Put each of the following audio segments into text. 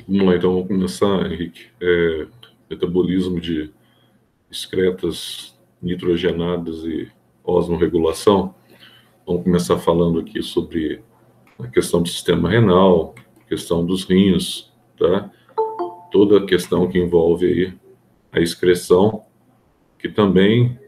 Vamos lá, então vamos começar, Henrique. Metabolismo de excretas nitrogenadas e osmorregulação. Vamos começar falando aqui sobre a questão do sistema renal, questão dos rins, tá? Toda a questão que envolve aí a excreção, que também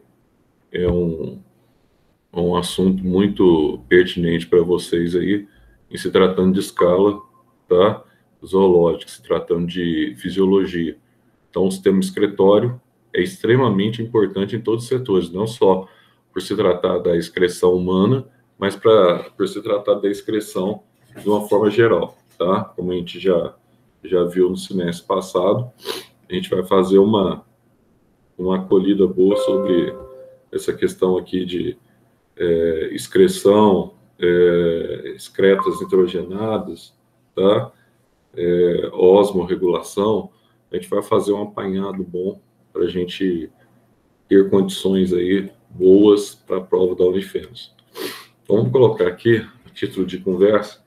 é um assunto muito pertinente para vocês aí, em se tratando de escala, tá? Zoológica, se tratando de fisiologia. Então, o sistema excretório é extremamente importante em todos os setores, não só por se tratar da excreção humana, mas por se tratar da excreção de uma forma geral, tá? Como a gente já viu no semestre passado, a gente vai fazer uma acolhida boa sobre essa questão aqui de excreção, excretas nitrogenadas, tá? Osmorregulação. A gente vai fazer um apanhado bom para a gente ter condições aí boas para a prova da Unifems. Então, vamos colocar aqui, a título de conversa,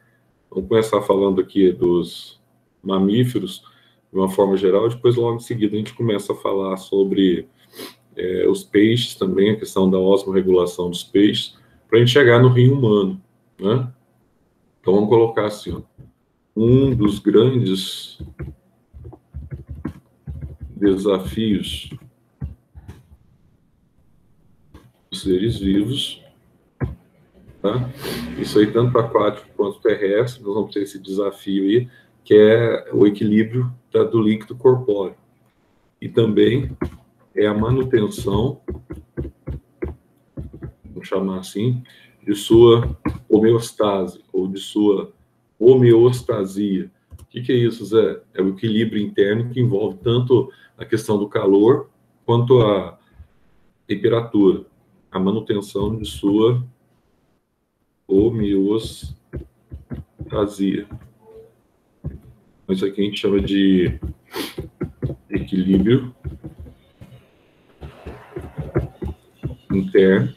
vamos começar falando aqui dos mamíferos, de uma forma geral, e depois, logo em seguida, a gente começa a falar sobre os peixes também, a questão da osmorregulação dos peixes, para a gente chegar no rio humano, né? Então, vamos colocar assim, ó, um dos grandes desafios dos seres vivos, tá? Isso aí, tanto aquático quanto terrestre, nós vamos ter esse desafio aí, que é o equilíbrio do líquido corpóreo. E também é a manutenção, vamos chamar assim, de sua homeostase, ou de sua homeostasia. O que é isso, Zé? É o equilíbrio interno que envolve tanto a questão do calor quanto a temperatura, a manutenção de sua homeostasia. Isso aqui a gente chama de equilíbrio interno,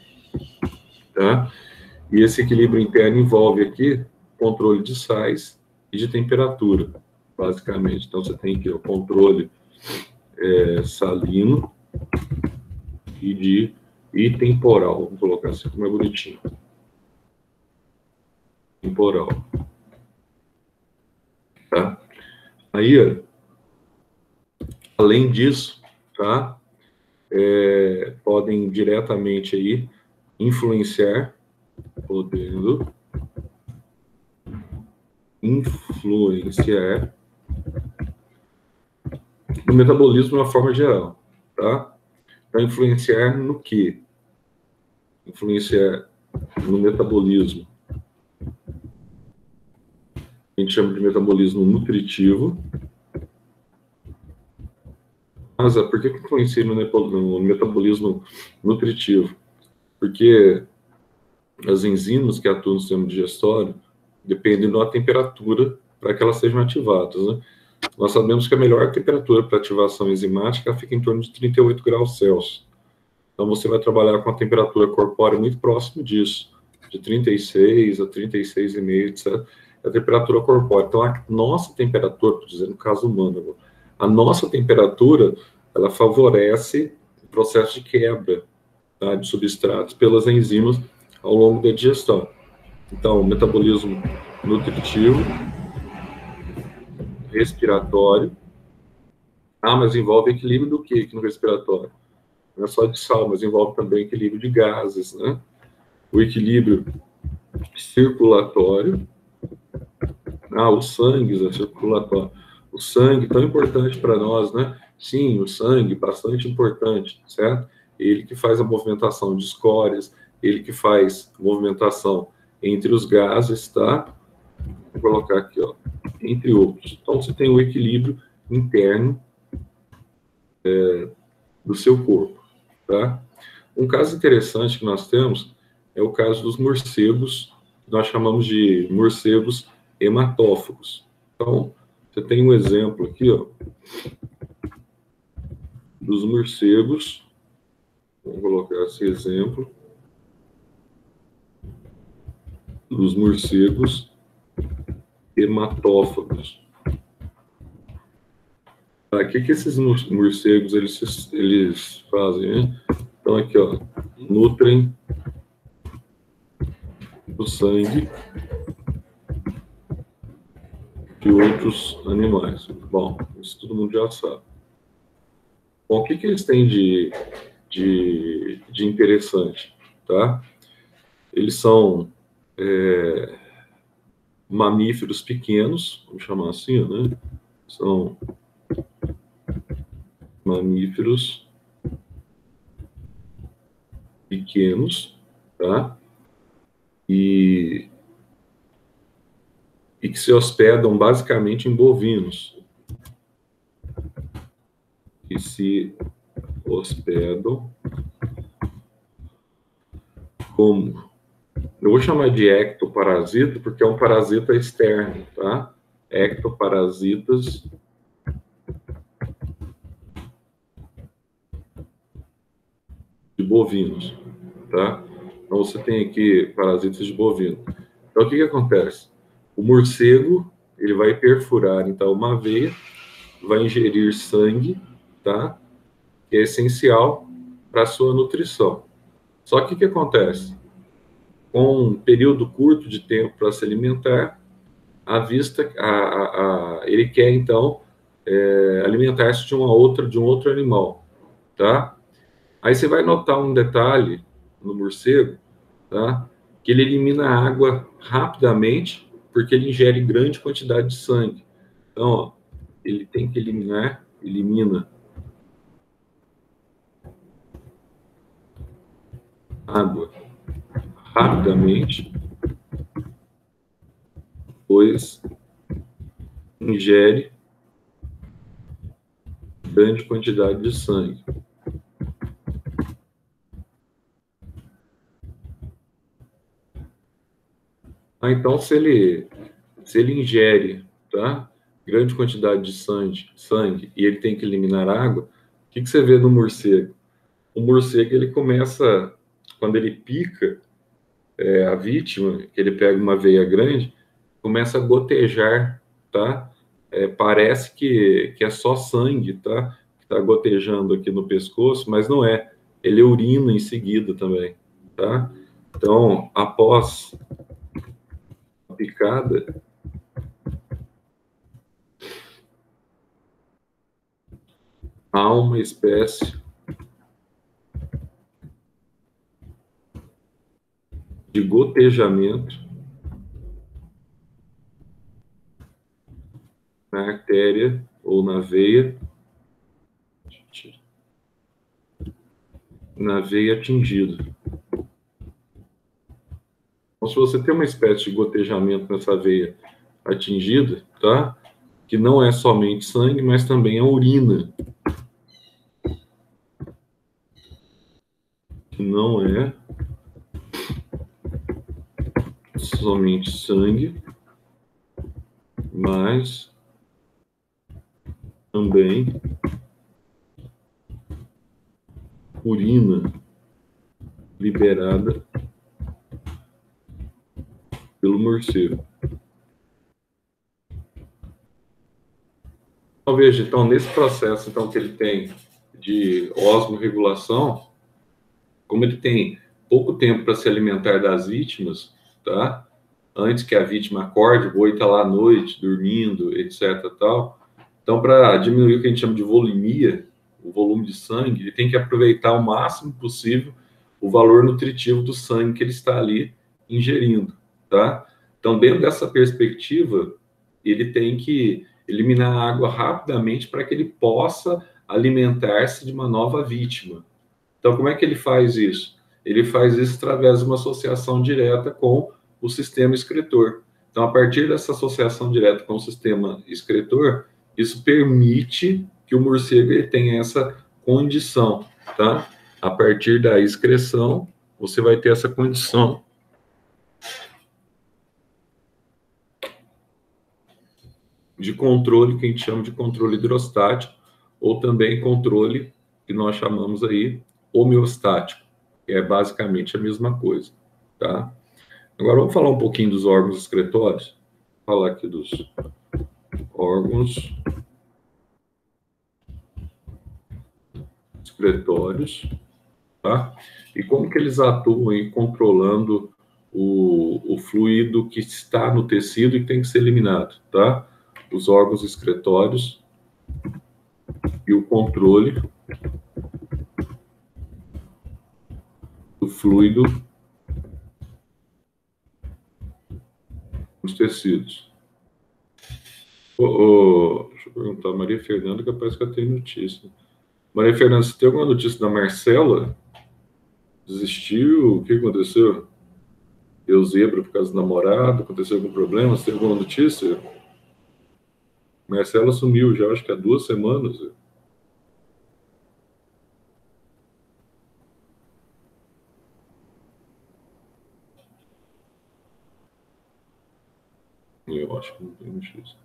tá? E esse equilíbrio interno envolve aqui controle de sais e de temperatura, basicamente. Então, você tem aqui o controle salino e temporal. Vamos colocar assim, como é bonitinho. Temporal. Tá? Aí, além disso, tá? Podem diretamente aí influenciar, podendo influenciar no metabolismo de uma forma geral, tá? Então, influenciar no quê? Influenciar no metabolismo. A gente chama de metabolismo nutritivo. Mas por que influencia no metabolismo nutritivo? Porque as enzimas que atuam no sistema digestório dependem da temperatura para que elas sejam ativadas, né? Nós sabemos que a melhor temperatura para ativação enzimática fica em torno de 38 graus Celsius. Então, você vai trabalhar com a temperatura corpórea muito próximo disso, de 36 a 36,5, etc. É a temperatura corpórea. Então, a nossa temperatura, estou dizendo no caso humano, a nossa temperatura, ela favorece o processo de quebra, tá, de substratos pelas enzimas ao longo da digestão. Então, metabolismo nutritivo, respiratório. Mas envolve equilíbrio do que no respiratório? Não é só de sal, mas envolve também equilíbrio de gases, né? O equilíbrio circulatório. O sangue é circulatório. O sangue, tão importante para nós, né? Sim, o sangue, bastante importante, certo? Ele que faz a movimentação de escórias, ele que faz a movimentação entre os gases, tá? Vou colocar aqui, ó, entre outros. Então, você tem o equilíbrio interno do seu corpo, tá? Um caso interessante que nós temos é o caso dos morcegos, que nós chamamos de morcegos hematófagos. Então, você tem um exemplo aqui, ó, dos morcegos. Vamos colocar esse exemplo. Dos morcegos hematófagos. O que esses morcegos eles fazem, né? Então, aqui, ó, nutrem o sangue de outros animais. Bom, isso todo mundo já sabe. Bom, o que eles têm de interessante, tá? Eles são mamíferos pequenos, vamos chamar assim, né? São mamíferos pequenos, tá? E que se hospedam basicamente em bovinos. Que se hospedam como... Eu vou chamar de ectoparasita, porque é um parasita externo, tá? Ectoparasitas de bovinos, tá? Então, você tem aqui parasitas de bovino. Então, o que acontece? O morcego, ele vai perfurar, então, uma veia, vai ingerir sangue, tá? Que é essencial para a sua nutrição. Só que o que acontece? Com um período curto de tempo para se alimentar, ele quer, então, alimentar-se de um outro animal, tá? Aí você vai notar um detalhe no morcego, tá? Que ele elimina a água rapidamente, porque ele ingere grande quantidade de sangue. Então, ó, ele tem que elimina água rapidamente, pois ingere grande quantidade de sangue. Então, se ele ingere, tá, grande quantidade de sangue e ele tem que eliminar água, o que você vê no morcego? O morcego, ele começa, quando ele pica a vítima, que ele pega uma veia grande, começa a gotejar, tá? Parece que é só sangue, tá? Que tá gotejando aqui no pescoço, mas não é. Ele urina em seguida também, tá? Então, após a picada, há uma espécie de gotejamento na artéria ou na veia atingida. Então, se você tem uma espécie de gotejamento nessa veia atingida, tá? Que não é somente sangue, mas também a urina. Que não é somente sangue, mas também urina liberada pelo morcego. Então, veja, então, nesse processo então, que ele tem de osmorregulação, como ele tem pouco tempo para se alimentar das vítimas, tá? Antes que a vítima acorde, o boi está lá à noite, dormindo, etc. Tal. Então, para diminuir o que a gente chama de volemia, o volume de sangue, ele tem que aproveitar o máximo possível o valor nutritivo do sangue que ele está ali ingerindo, tá? Então, dentro dessa perspectiva, ele tem que eliminar a água rapidamente para que ele possa alimentar-se de uma nova vítima. Então, como é que ele faz isso? Ele faz isso através de uma associação direta com o sistema excretor. Então, a partir dessa associação direta com o sistema excretor, isso permite que o morcego ele tenha essa condição, tá? A partir da excreção, você vai ter essa condição de controle, que a gente chama de controle hidrostático, ou também controle que nós chamamos aí homeostático, que é basicamente a mesma coisa, tá? Agora vamos falar um pouquinho dos órgãos excretórios. Vou falar aqui dos órgãos excretórios, tá? E como que eles atuam aí controlando o fluido que está no tecido e tem que ser eliminado, tá? Os órgãos excretórios e o controle do fluido nos tecidos. Deixa eu perguntar, Maria Fernanda, que parece que eu tenho notícia. Maria Fernanda, você tem alguma notícia da Marcela? Desistiu? O que aconteceu? Deu zebra por causa do namorado? Aconteceu algum problema? Você tem alguma notícia? Marcela sumiu já, acho que há 2 semanas. Eu acho que não tem notícia.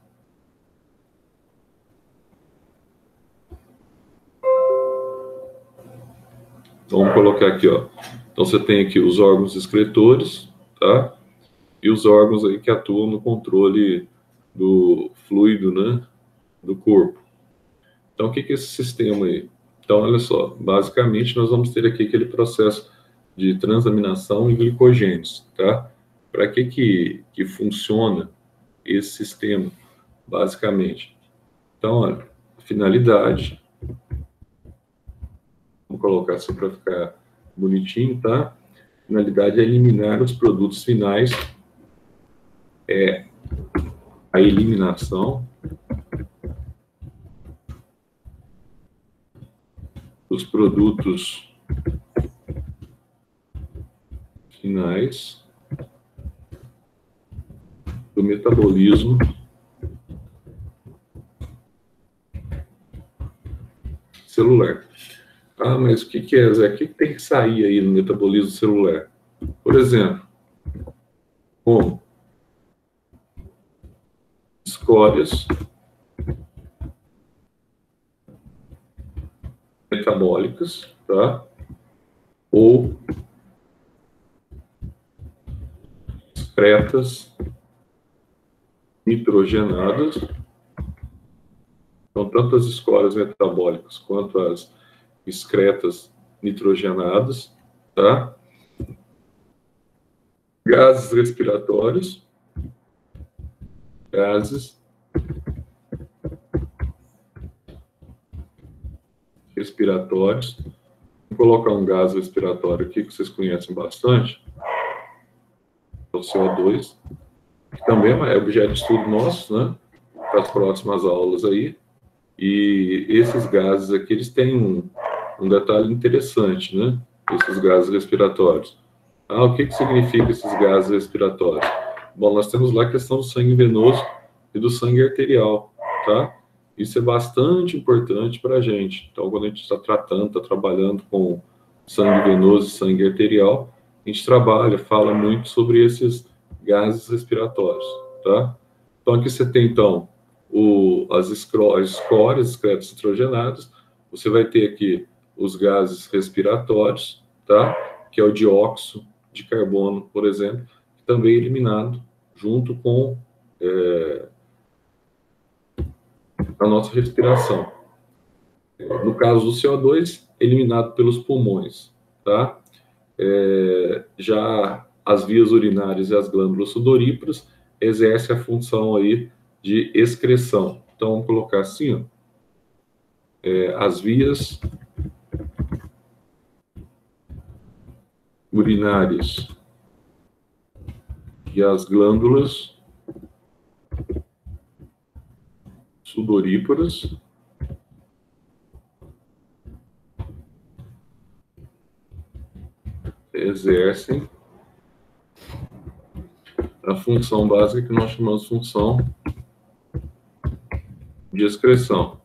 Então, vamos colocar aqui, ó. Então, você tem aqui os órgãos excretores, tá? E os órgãos aí que atuam no controle do fluido, né? Do corpo. Então, o que é esse sistema aí? Então, olha só. Basicamente, nós vamos ter aqui aquele processo de transaminação em glicogênios, tá? Para que funciona esse sistema, basicamente? Então, olha, finalidade. Vamos colocar assim para ficar bonitinho, tá? Finalidade é eliminar os produtos finais, a eliminação dos produtos finais do metabolismo celular. Ah, mas o que é, Zé? O que tem que sair aí no metabolismo celular? Por exemplo, como escórias metabólicas, tá? Ou excretas nitrogenadas. Então, tanto as escórias metabólicas quanto as excretas nitrogenadas, tá? Gases respiratórios, gases respiratórios. Vou colocar um gás respiratório aqui que vocês conhecem bastante, é o CO2, que também é objeto de estudo nosso, né? Para as próximas aulas aí. E esses gases aqui, eles têm um detalhe interessante, né? Esses gases respiratórios. Ah, o que significa esses gases respiratórios? Bom, nós temos lá a questão do sangue venoso e do sangue arterial, tá? Isso é bastante importante para a gente. Então, quando a gente está tratando, está trabalhando com sangue venoso e sangue arterial, a gente trabalha, fala muito sobre esses gases respiratórios, tá? Então, aqui você tem, então, as escórias, excretos nitrogenados. Você vai ter aqui os gases respiratórios, tá? Que é o dióxido de carbono, por exemplo, que também é eliminado junto com a nossa respiração. No caso do CO2, eliminado pelos pulmões, tá? Já as vias urinárias e as glândulas sudoríparas exercem a função aí de excreção. Então, vamos colocar assim, ó, as vias urinárias e as glândulas sudoríparas exercem a função básica que nós chamamos de função de excreção.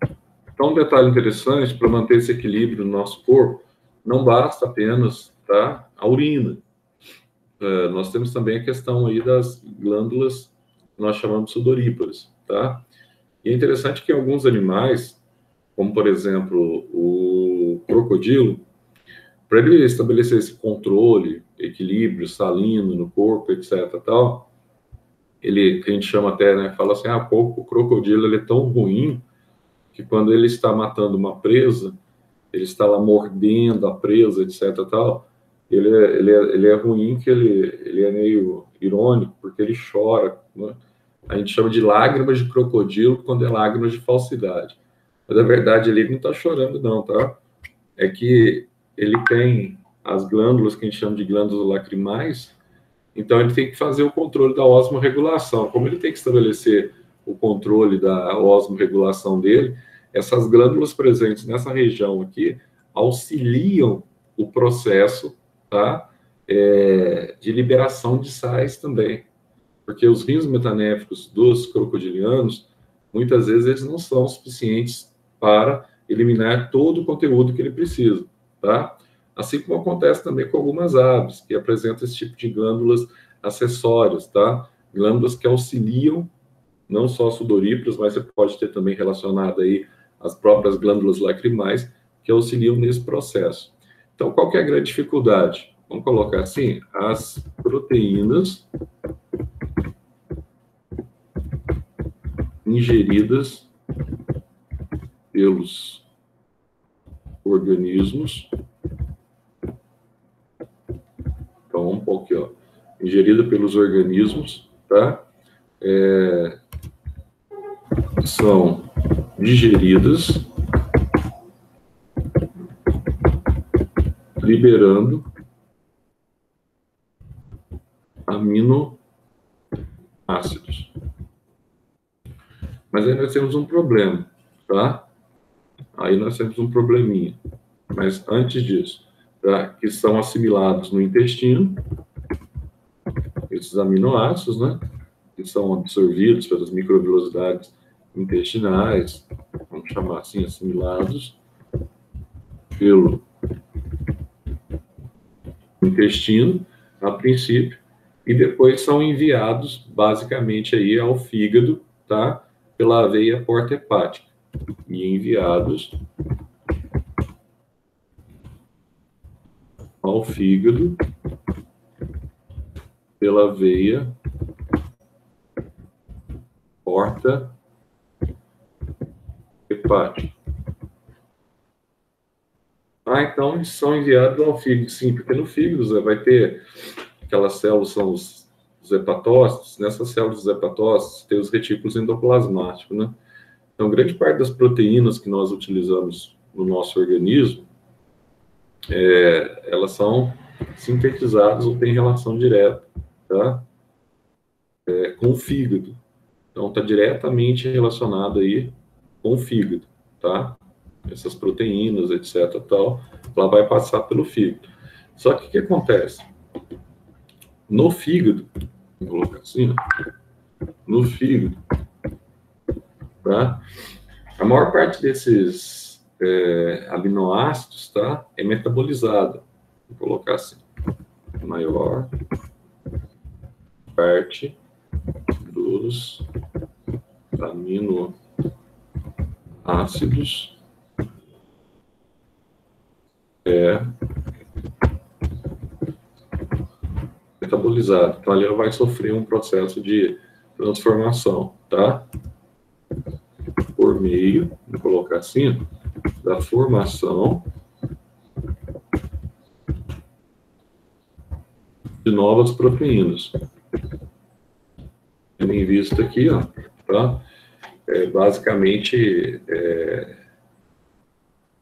Então, um detalhe interessante para manter esse equilíbrio no nosso corpo, não basta apenas, tá, a urina. Nós temos também a questão aí das glândulas que nós chamamos de sudoríparas, tá? E é interessante que em alguns animais, como por exemplo o crocodilo, para ele estabelecer esse controle, equilíbrio salino no corpo, etc, tal, ele, que a gente chama até, né, fala assim, o crocodilo ele é tão ruim que quando ele está matando uma presa, ele está lá mordendo a presa, etc. Tal, ele é ruim, que ele é meio irônico, porque ele chora, né? A gente chama de lágrimas de crocodilo quando é lágrimas de falsidade. Mas, na verdade, ele não está chorando, não, tá? É que ele tem as glândulas que a gente chama de glândulas lacrimais, então ele tem que fazer o controle da osmorregulação. Como ele tem que estabelecer o controle da osmorregulação dele, essas glândulas presentes nessa região aqui auxiliam o processo, tá? De liberação de sais também. Porque os rins metanéficos dos crocodilianos, muitas vezes, eles não são suficientes para eliminar todo o conteúdo que ele precisa, tá? Assim como acontece também com algumas aves, que apresentam esse tipo de glândulas acessórias, tá? Glândulas que auxiliam, não só sudoríparas, mas você pode ter também relacionado aí as próprias glândulas lacrimais, que auxiliam nesse processo. Então, qual que é a grande dificuldade? Vamos colocar assim, as proteínas ingeridas pelos organismos. Então, um pouco aqui, ó. Ingerida pelos organismos, tá? São digeridas, liberando aminoácidos. Mas aí nós temos um problema, tá? Aí nós temos um probleminha. Mas antes disso, tá? Que são assimilados no intestino, esses aminoácidos, né? Que são absorvidos pelas microvilosidades intestinais, vamos chamar assim, assimilados pelo intestino, a princípio, e depois são enviados, basicamente, aí ao fígado, tá? Pela veia porta-hepática, e enviados ao fígado pela veia porta-hepática. Então eles são enviados ao fígado, sim, porque no fígado Zé, vai ter aquelas células, são os hepatócitos. Nessas células dos hepatócitos tem os retículos endoplasmáticos, né? Então, grande parte das proteínas que nós utilizamos no nosso organismo, elas são sintetizadas ou têm relação direta, tá? Com o fígado. Então, está diretamente relacionado aí com o fígado, tá? Essas proteínas, etc, tal, ela vai passar pelo fígado. Só que o que acontece? No fígado, vou colocar assim, ó, no fígado, tá? A maior parte desses aminoácidos, tá? É metabolizada. Vou colocar assim, a maior parte dos aminoácidos metabolizado. Então, ali ela vai sofrer um processo de transformação, tá? Por meio, vou colocar assim, da formação de novas proteínas. Em vista aqui, ó, tá? Basicamente,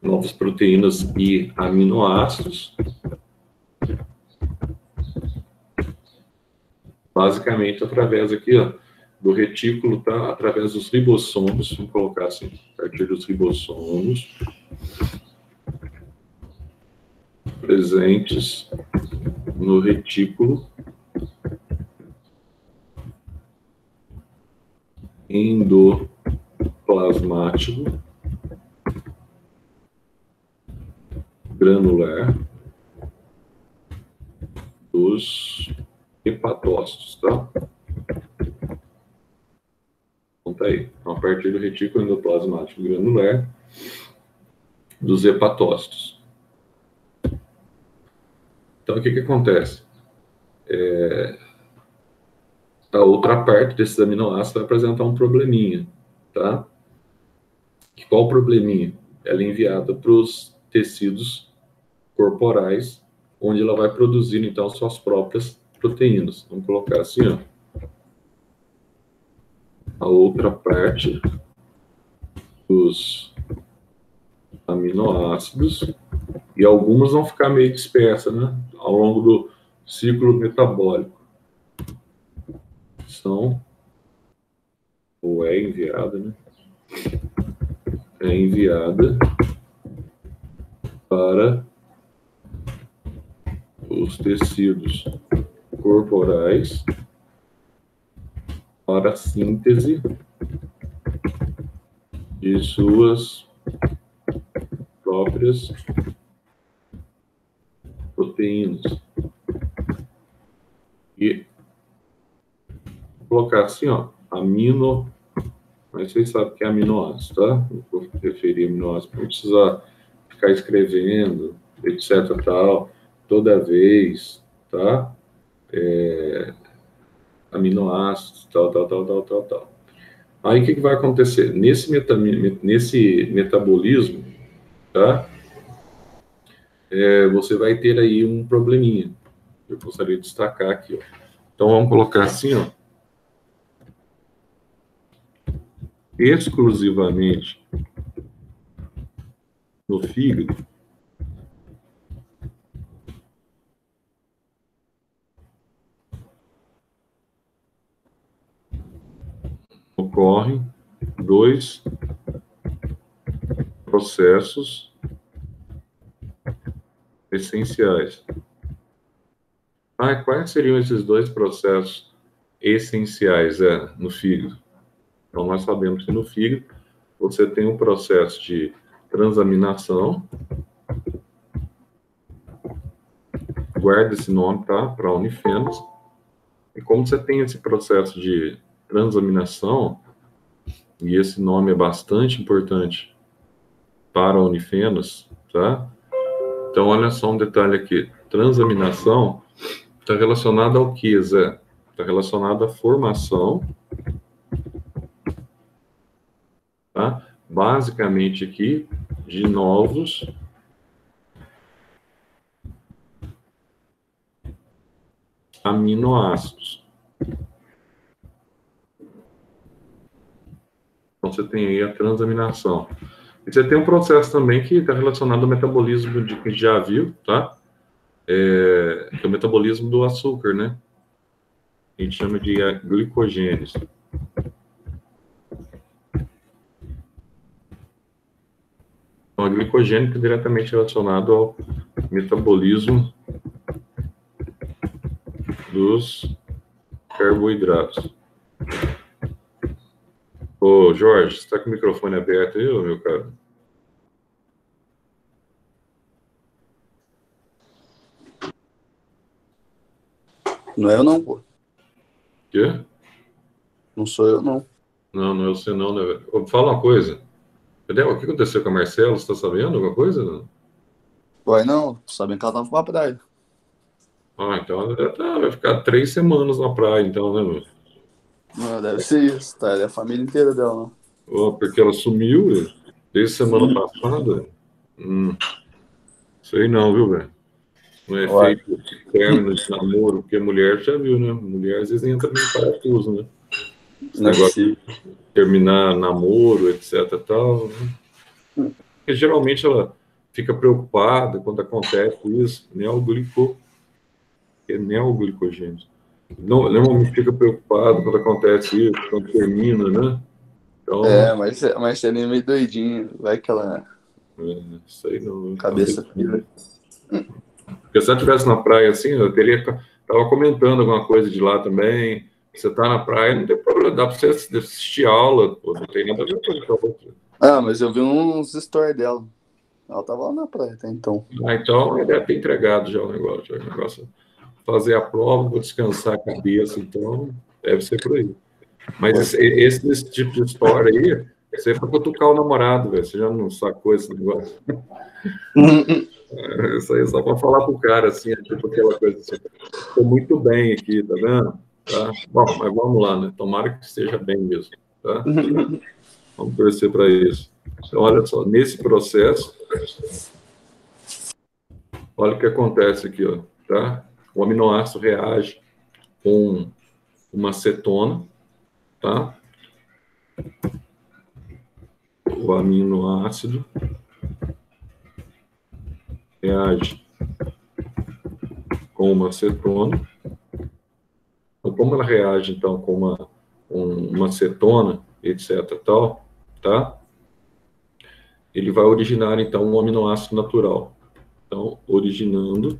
novas proteínas e aminoácidos. Basicamente, através aqui, ó, do retículo, tá? Através dos ribossomos, vamos colocar assim, a partir dos ribossomos presentes no retículo endoplasmático granular dos hepatócitos, tá? Então tá aí. Então, a partir do retículo endoplasmático granular dos hepatócitos. Então, o que acontece? A outra parte desses aminoácidos vai apresentar um probleminha, tá? Qual o probleminha? Ela é enviada para os tecidos corporais, onde ela vai produzir, então, suas próprias proteínas. Vamos colocar assim, ó. A outra parte dos aminoácidos, e algumas vão ficar meio dispersas, né, ao longo do ciclo metabólico. São, ou é enviada, né? É enviada para os tecidos corporais para a síntese de suas próprias proteínas. E vou colocar assim, ó, mas vocês sabem que é aminoácido, tá? Eu vou referir aminoácido para não precisar ficar escrevendo, etc, tal, toda vez, tá? Aminoácidos, tal. Aí o que vai acontecer? Nesse metabolismo, tá? Você vai ter aí um probleminha. Eu gostaria de destacar aqui, ó. Então vamos colocar assim, ó. Exclusivamente no fígado, ocorrem dois processos essenciais. Quais seriam esses dois processos essenciais no fígado? Então, nós sabemos que no fígado você tem um processo de transaminação. Guarda esse nome, tá? Para unifenas. E como você tem esse processo de transaminação, e esse nome é bastante importante para unifenas, tá? Então, olha só um detalhe aqui. Transaminação está relacionada ao que, Zé? Está relacionada à formação, tá? Basicamente aqui, de novos aminoácidos. Então, você tem aí a transaminação. E você tem um processo também que está relacionado ao metabolismo que a gente já viu, tá? Que é o metabolismo do açúcar, né? A gente chama de glicogênese. Então, a glicogênese é diretamente relacionado ao metabolismo dos carboidratos. Ô, Jorge, você está com o microfone aberto aí, meu cara? Não é eu não, pô. Quê? Não sou eu, não. Não é você não, né, velho? Fala uma coisa. O que aconteceu com a Marcela? Você está sabendo alguma coisa? Não? Vai não, sabendo que ela tava pra praia. Então ela vai ficar 3 semanas na praia, então, né, meu? Não, deve ser isso, tá? É a família inteira dela, não. Porque ela sumiu desde semana passada. Sei não, viu, velho? Não é Uai. feito término de namoro, porque mulher já viu, né? Mulher às vezes entra em parafuso, né? Esse negócio de terminar namoro, etc. Tal, né? Porque geralmente ela fica preocupada quando acontece isso, neoglicogênese. Normalmente fica preocupado quando acontece isso, quando termina, né? Então, mas ela é meio doidinha, vai que ela... Isso aí não. Cabeça pira. Porque se ela estivesse na praia assim, eu tava comentando alguma coisa de lá também. Você tá na praia, não tem problema, dá pra você assistir aula, pô, não tem nada a ver com outra. Mas eu vi uns stories dela. Ela tava lá na praia até então. Então ele deve ter entregado já o negócio. Fazer a prova, vou descansar a cabeça, então deve ser por aí. Mas esse tipo de história aí, você é pra cutucar o namorado, velho. Você já não sacou esse negócio? Isso aí é só para falar pro cara, assim, tipo aquela coisa assim. Estou muito bem aqui, tá vendo? Tá? Bom, mas vamos lá, né? Tomara que esteja bem mesmo, tá? Vamos torcer para isso. Então, olha só, nesse processo, Olha o que acontece aqui, ó, tá? O aminoácido reage com uma cetona, tá? O aminoácido reage com uma cetona. Então, como ela reage, então, com uma cetona, etc, tal, tá? Ele vai originar, então, um aminoácido natural. Então, originando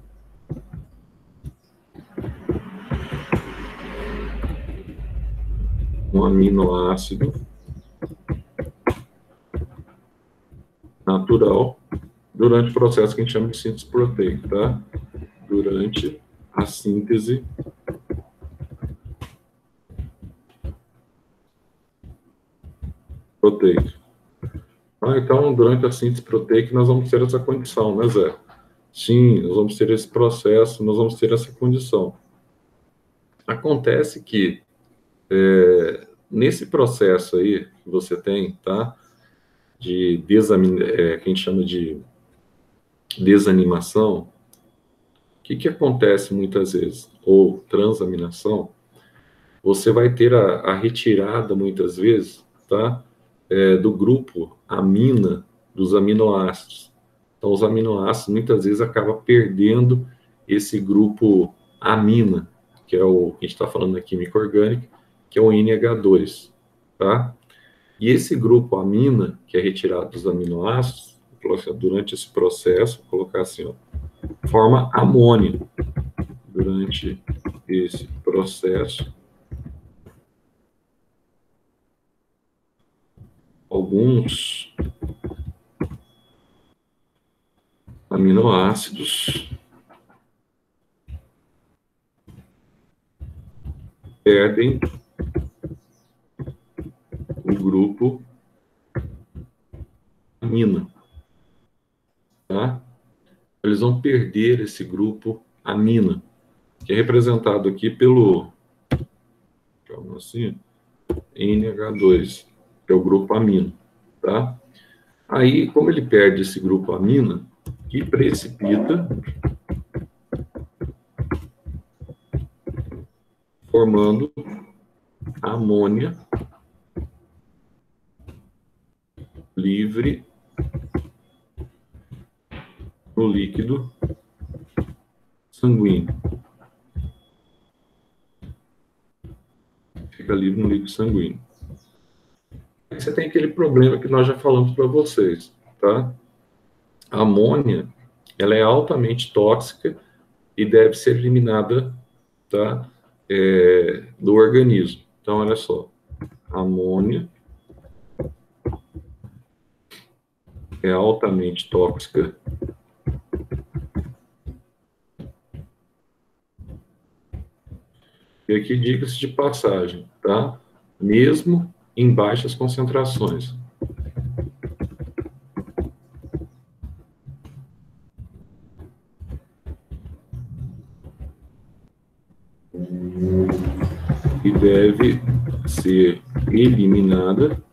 um aminoácido natural durante o processo que a gente chama de síntese proteica, tá? Durante a síntese proteica. Então, durante a síntese proteica, nós vamos ter essa condição, né, Zé? Sim, nós vamos ter esse processo, nós vamos ter essa condição. Acontece que, nesse processo aí que você tem, tá? Que a gente chama de desanimação, o que acontece muitas vezes? Ou transaminação, você vai ter a retirada, muitas vezes, tá? Do grupo amina dos aminoácidos. Então, os aminoácidos, muitas vezes, acabam perdendo esse grupo amina, que é o que a gente está falando na química orgânica, que é o NH2, tá? E esse grupo amina, que é retirado dos aminoácidos, durante esse processo, vou colocar assim, ó, forma amônio. Durante esse processo, alguns aminoácidos perdem o grupo amina, tá? Eles vão perder esse grupo amina, que é representado aqui pelo, assim, NH2, que é o grupo amino, tá? Aí, como ele perde esse grupo amina, que precipita formando amônia livre no líquido sanguíneo. Fica livre no líquido sanguíneo. Aí você tem aquele problema que nós já falamos para vocês, tá? A amônia, ela é altamente tóxica e deve ser eliminada, tá? Do organismo. Então, olha só, a amônia é altamente tóxica e aqui diga-se de passagem, tá? Mesmo em baixas concentrações. E deve ser eliminada,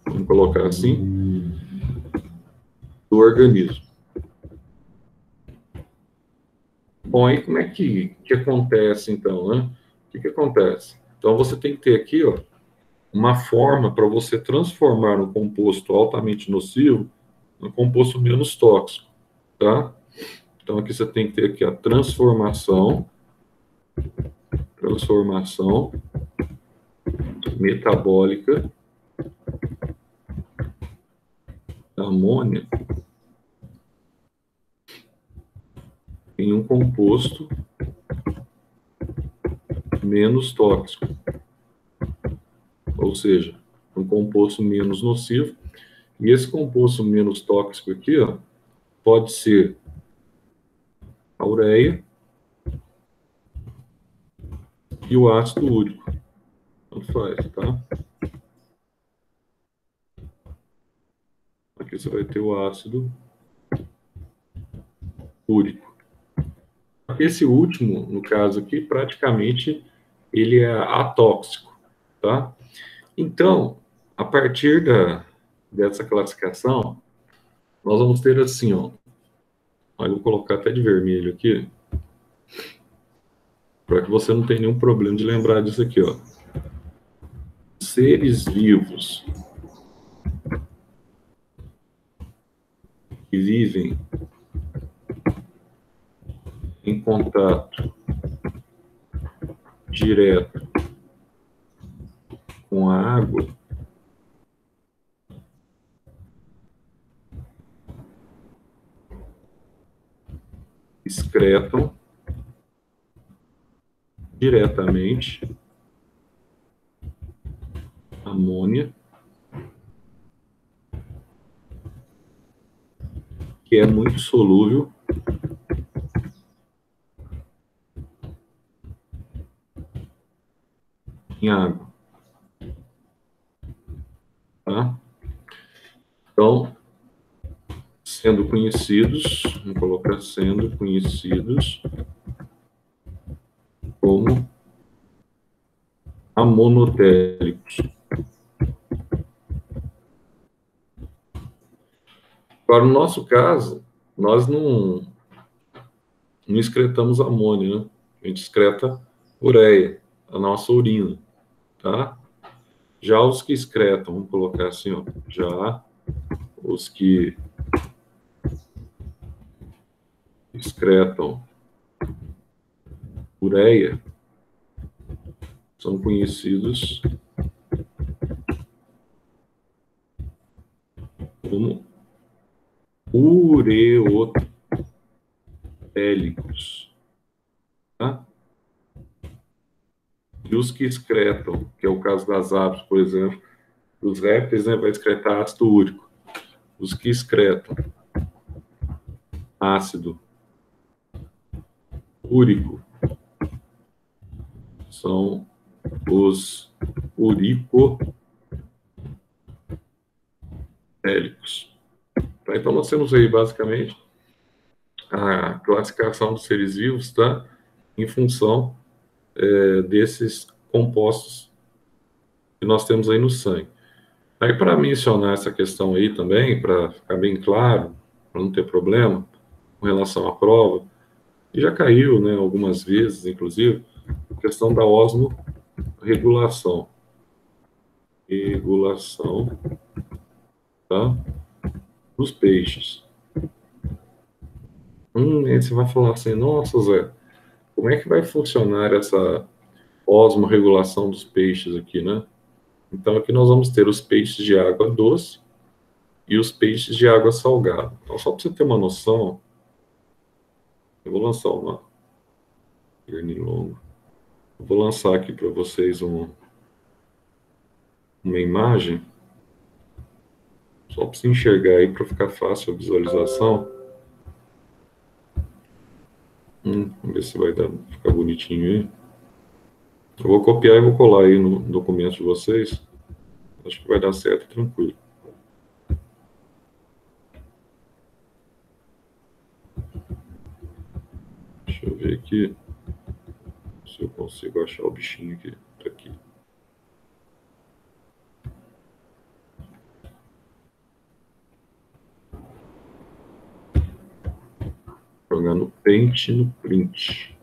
vamos colocar assim, do organismo. Bom, aí como é que acontece, então, né? O que acontece? Então, você tem que ter aqui, ó, uma forma para você transformar um composto altamente nocivo num composto menos tóxico, tá? Então, aqui você tem que ter aqui a transformação metabólica da amônia em um composto menos tóxico, ou seja, um composto menos nocivo. E esse composto menos tóxico aqui, ó, pode ser a ureia e o ácido úrico. Tanto faz, tá? Aqui você vai ter o ácido úrico. Esse último, no caso aqui, praticamente ele é atóxico, tá? Então, a partir dessa classificação, nós vamos ter assim, ó, Aí eu vou colocar até de vermelho aqui, para que você não tenha nenhum problema de lembrar disso aqui, ó. Seres vivos que vivem em contato direto com a água excretam diretamente amônia, que é muito solúvel em água. Tá? Então, sendo conhecidos, vamos colocar sendo conhecidos como amonotélicos. Agora, no nosso caso, nós não excretamos amônia, né? A gente excreta ureia, a nossa urina, tá? Já os que excretam, vamos colocar assim, ó, já os que excretam ureia são conhecidos como ureotélicos, tá? E os que excretam, que é o caso das aves, por exemplo, os répteis, né, vai excretar ácido úrico. Os que excretam ácido úrico são os uricotélicos. Tá? Então, nós temos aí, basicamente, a classificação dos seres vivos, tá? Em função desses compostos que nós temos aí no sangue. Aí, para mencionar essa questão aí também, para ficar bem claro, para não ter problema com relação à prova, e já caiu, né, algumas vezes, inclusive, a questão da osmorregulação. Regulação, tá? Dos peixes. Aí você vai falar assim, nossa, Zé, como é que vai funcionar essa osmorregulação dos peixes aqui, né? Então, aqui nós vamos ter os peixes de água doce e os peixes de água salgada. Então, só para você ter uma noção, eu vou lançar uma pernilongo. Eu vou lançar aqui para vocês uma imagem, só para você enxergar aí, para ficar fácil a visualização. Vamos ver se vai ficar bonitinho aí. Eu vou copiar e vou colar aí no documento de vocês. Acho que vai dar certo, tranquilo. Deixa eu ver aqui se eu consigo achar o bichinho aqui. Tá aqui. Jogando Paint no print.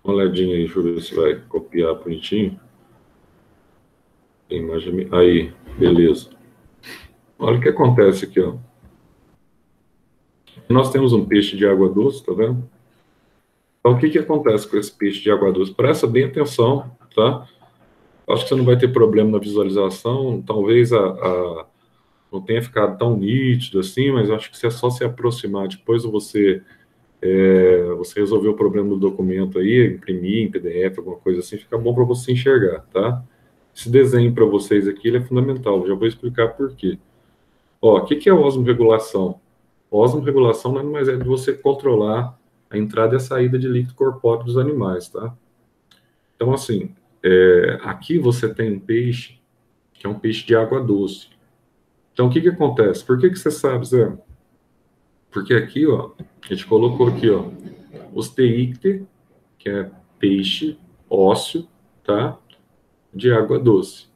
Uma olhadinha aí, deixa eu ver se vai copiar bonitinho. Tem imagem aí, beleza. Olha o que acontece aqui, ó. Nós temos um peixe de água doce, tá vendo? Então, o que que acontece com esse peixe de água doce? Presta bem atenção, tá? Acho que você não vai ter problema na visualização, talvez não tenha ficado tão nítido assim, mas acho que se é só se aproximar, depois você resolver o problema do documento aí, imprimir em PDF, alguma coisa assim, fica bom para você enxergar, tá? Esse desenho para vocês aqui, ele é fundamental, já vou explicar por quê. Ó, o que é osmorregulação? Osmorregulação nada mais é de você controlar a entrada e a saída de líquido corpóreo dos animais, tá? Então, assim, aqui você tem um peixe que é um peixe de água doce. Então, o que que acontece? Por que que você sabe, Zé? Porque aqui, ó, a gente colocou aqui, ó, Osteícter, que é peixe ósseo, tá? De água doce.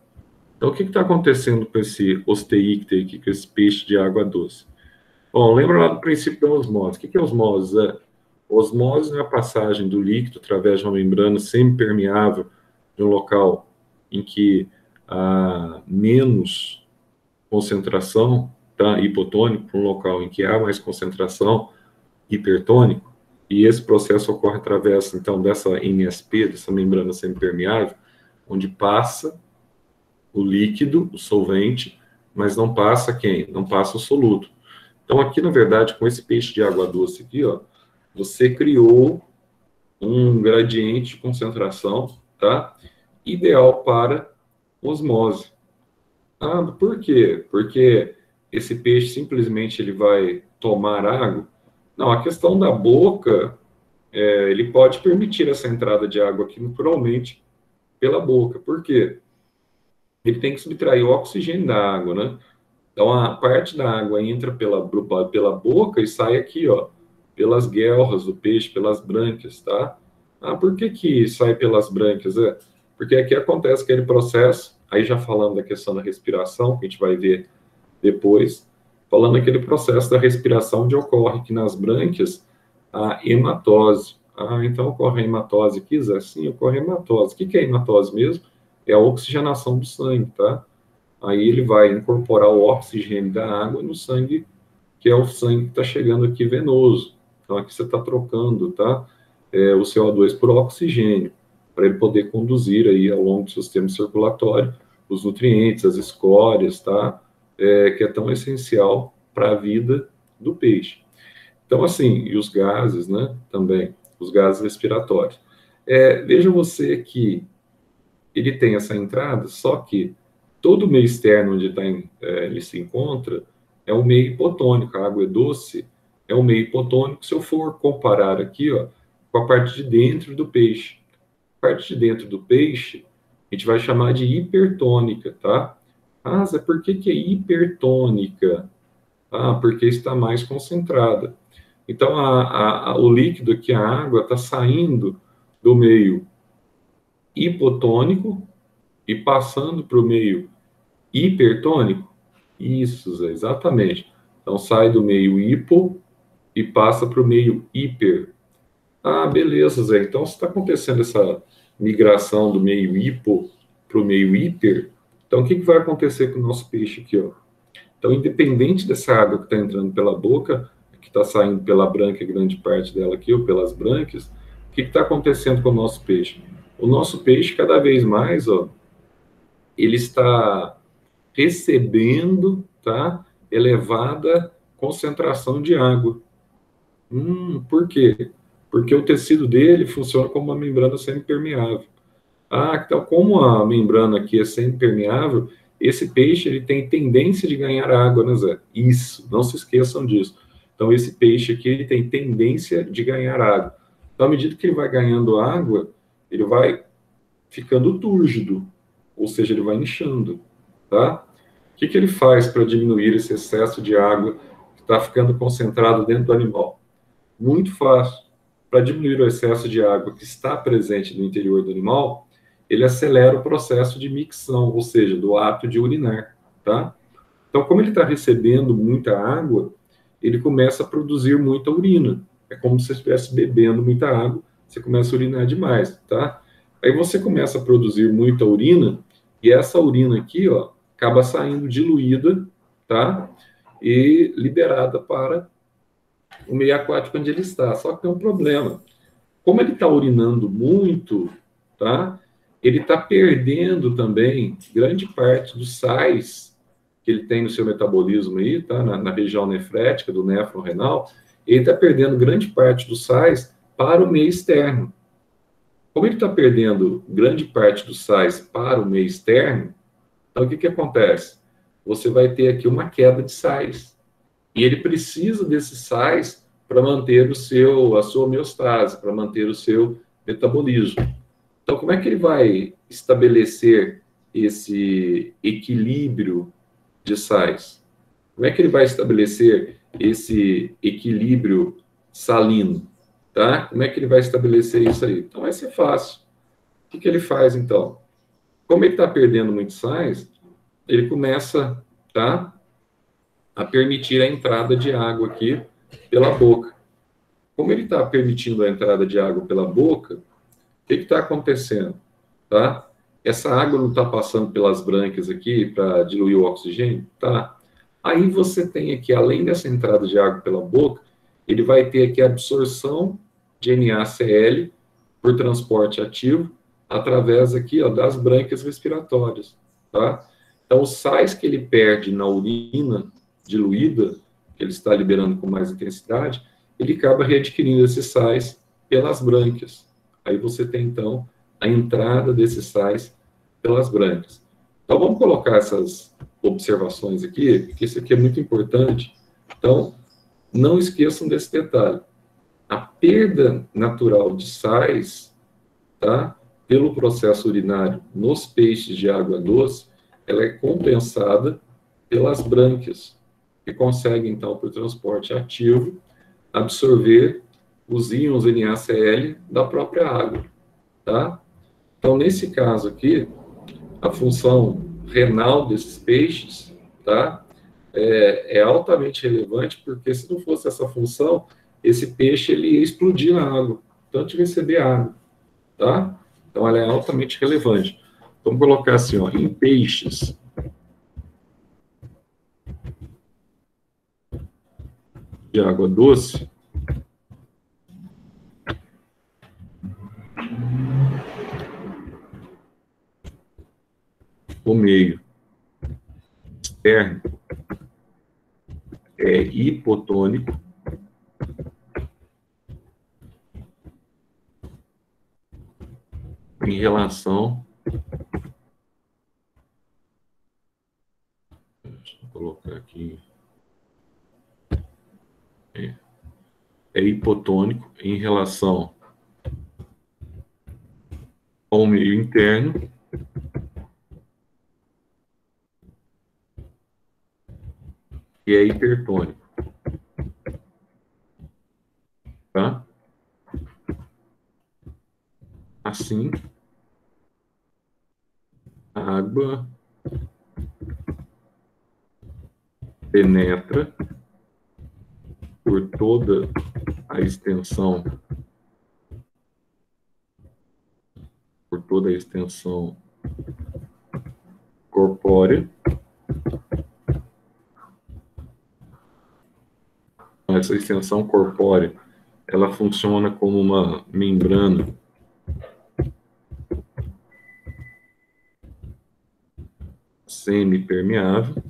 Então, o que está acontecendo com esse Osteícter aqui, com esse peixe de água doce? Bom, lembra lá do princípio da osmose. O que é osmose, Zé? Osmose é a passagem do líquido através de uma membrana semipermeável de um local em que há menos concentração, tá, hipotônico, para um local em que há mais concentração, hipertônico, e esse processo ocorre através, então, dessa MSP, dessa membrana semipermeável, onde passa o líquido, o solvente, mas não passa quem? Não passa o soluto. Então, aqui, na verdade, com esse peixe de água doce aqui, ó, você criou um gradiente de concentração, tá? Ideal para osmose. Ah, por quê? Porque esse peixe simplesmente ele vai tomar água? Não, a questão da boca, ele pode permitir essa entrada de água aqui naturalmente pela boca. Por quê? Ele tem que subtrair o oxigênio da água, né? Então, a parte da água entra pela boca e sai aqui, ó, pelas guelras do peixe, pelas brânquias, tá? Ah, por que que sai pelas brânquias? Porque aqui acontece aquele processo, aí já falando da questão da respiração, que a gente vai ver depois, falando aquele processo da respiração onde ocorre aqui nas brânquias a hematose. Ah, então ocorre a hematose aqui, Zé? Sim, ocorre a hematose. O que que é hematose mesmo? É a oxigenação do sangue, tá? Aí ele vai incorporar o oxigênio da água no sangue, que é o sangue que está chegando aqui venoso. Então aqui você está trocando, tá? O CO2 por oxigênio, para ele poder conduzir aí ao longo do sistema circulatório os nutrientes, as escórias, tá? Que é tão essencial para a vida do peixe. Então, assim, e os gases, né? Também, os gases respiratórios. Veja você que ele tem essa entrada, só que todo o meio externo onde ele se encontra é um meio hipotônico, a água é doce, é um meio hipotônico. Se eu for comparar aqui, ó, com a parte de dentro do peixe. A parte de dentro do peixe, a gente vai chamar de hipertônica, tá? Ah, Zé, por que que é hipertônica? Ah, porque está mais concentrada. Então, o líquido aqui, a água, está saindo do meio hipotônico e passando para o meio hipertônico? Isso, Zé, exatamente. Então, sai do meio hipo e passa para o meio hiper. Ah, beleza, Zé. Então, se está acontecendo essa migração do meio hipo para o meio hiper, então o que vai acontecer com o nosso peixe aqui, ó? Então, independente dessa água que está entrando pela boca, que está saindo pela brânquia, grande parte dela aqui, ou pelas brânquias, o que está acontecendo com o nosso peixe? O nosso peixe, cada vez mais, ó, ele está recebendo, tá, elevada concentração de água. Por quê? Porque o tecido dele funciona como uma membrana semipermeável. Ah, então como a membrana aqui é semipermeável, esse peixe ele tem tendência de ganhar água, né, Zé? Isso, não se esqueçam disso. Então esse peixe aqui ele tem tendência de ganhar água. Então à medida que ele vai ganhando água, ele vai ficando túrgido, ou seja, ele vai inchando, tá? O que que ele faz para diminuir esse excesso de água que está ficando concentrado dentro do animal? Muito fácil. Para diminuir o excesso de água que está presente no interior do animal, ele acelera o processo de micção, ou seja, do ato de urinar, tá? Então, como ele está recebendo muita água, ele começa a produzir muita urina. É como se você estivesse bebendo muita água, você começa a urinar demais, tá? Aí você começa a produzir muita urina, e essa urina aqui, ó, acaba saindo diluída, tá? E liberada para o meio aquático onde ele está. Só que tem um problema. Como ele está urinando muito, tá? Ele está perdendo também grande parte dos sais que ele tem no seu metabolismo aí, tá? Na região nefrética, do néfron renal, ele está perdendo grande parte dos sais para o meio externo. Como ele está perdendo grande parte dos sais para o meio externo, então o que acontece? Você vai ter aqui uma queda de sais. E ele precisa desses sais para manter a sua homeostase, para manter o seu metabolismo. Então, como é que ele vai estabelecer esse equilíbrio de sais? Como é que ele vai estabelecer esse equilíbrio salino? Tá? Como é que ele vai estabelecer isso aí? Então, vai ser fácil. O que ele faz, então? Como ele está perdendo muitos sais, ele começa, tá, a permitir a entrada de água aqui pela boca. Como ele está permitindo a entrada de água pela boca, o que está acontecendo? Tá? Essa água não está passando pelas brânquias aqui para diluir o oxigênio? Tá. Aí você tem aqui, além dessa entrada de água pela boca, ele vai ter aqui a absorção de NaCl por transporte ativo através aqui, ó, das brânquias respiratórias, tá? Então, os sais que ele perde na urina diluída, que ele está liberando com mais intensidade, ele acaba readquirindo esses sais pelas brânquias. Aí você tem, então, a entrada desses sais pelas brânquias. Então, vamos colocar essas observações aqui, porque isso aqui é muito importante. Então, não esqueçam desse detalhe. A perda natural de sais, tá, pelo processo urinário nos peixes de água doce, ela é compensada pelas brânquias, que conseguem, então, por transporte ativo, absorver os íons NaCl da própria água, tá? Então, nesse caso aqui, a função renal desses peixes, tá? É altamente relevante, porque se não fosse essa função, esse peixe ele ia explodir na água, tanto de receber água, tá? Então, ela é altamente relevante. Vamos colocar assim, ó, em peixes de água doce, o meio externo é hipotônico, em relação, deixa eu colocar aqui, é hipotônico em relação ao meio interno, e é hipertônico, tá? Assim, a água penetra por toda a extensão, corpórea. Essa extensão corpórea, ela funciona como uma membrana semipermeável.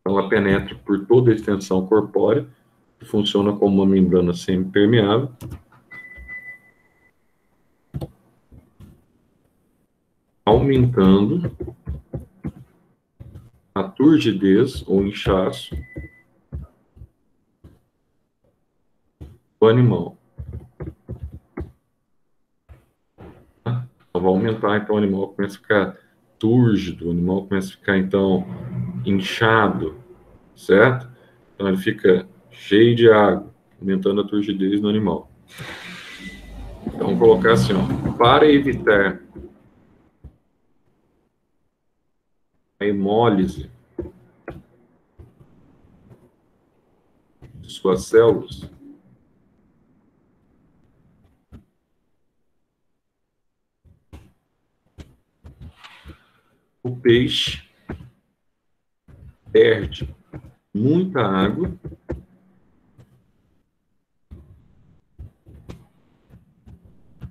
Então, ela penetra por toda a extensão corpórea, que funciona como uma membrana semipermeável. Aumentando a turgidez ou inchaço do animal. Então, vai aumentar, então o animal começa a ficar túrgido, o animal começa a ficar, então, inchado, certo? Então, ele fica cheio de água, aumentando a turgidez do animal. Então, vamos colocar assim, ó, para evitar a hemólise de suas células, o peixe perde muita água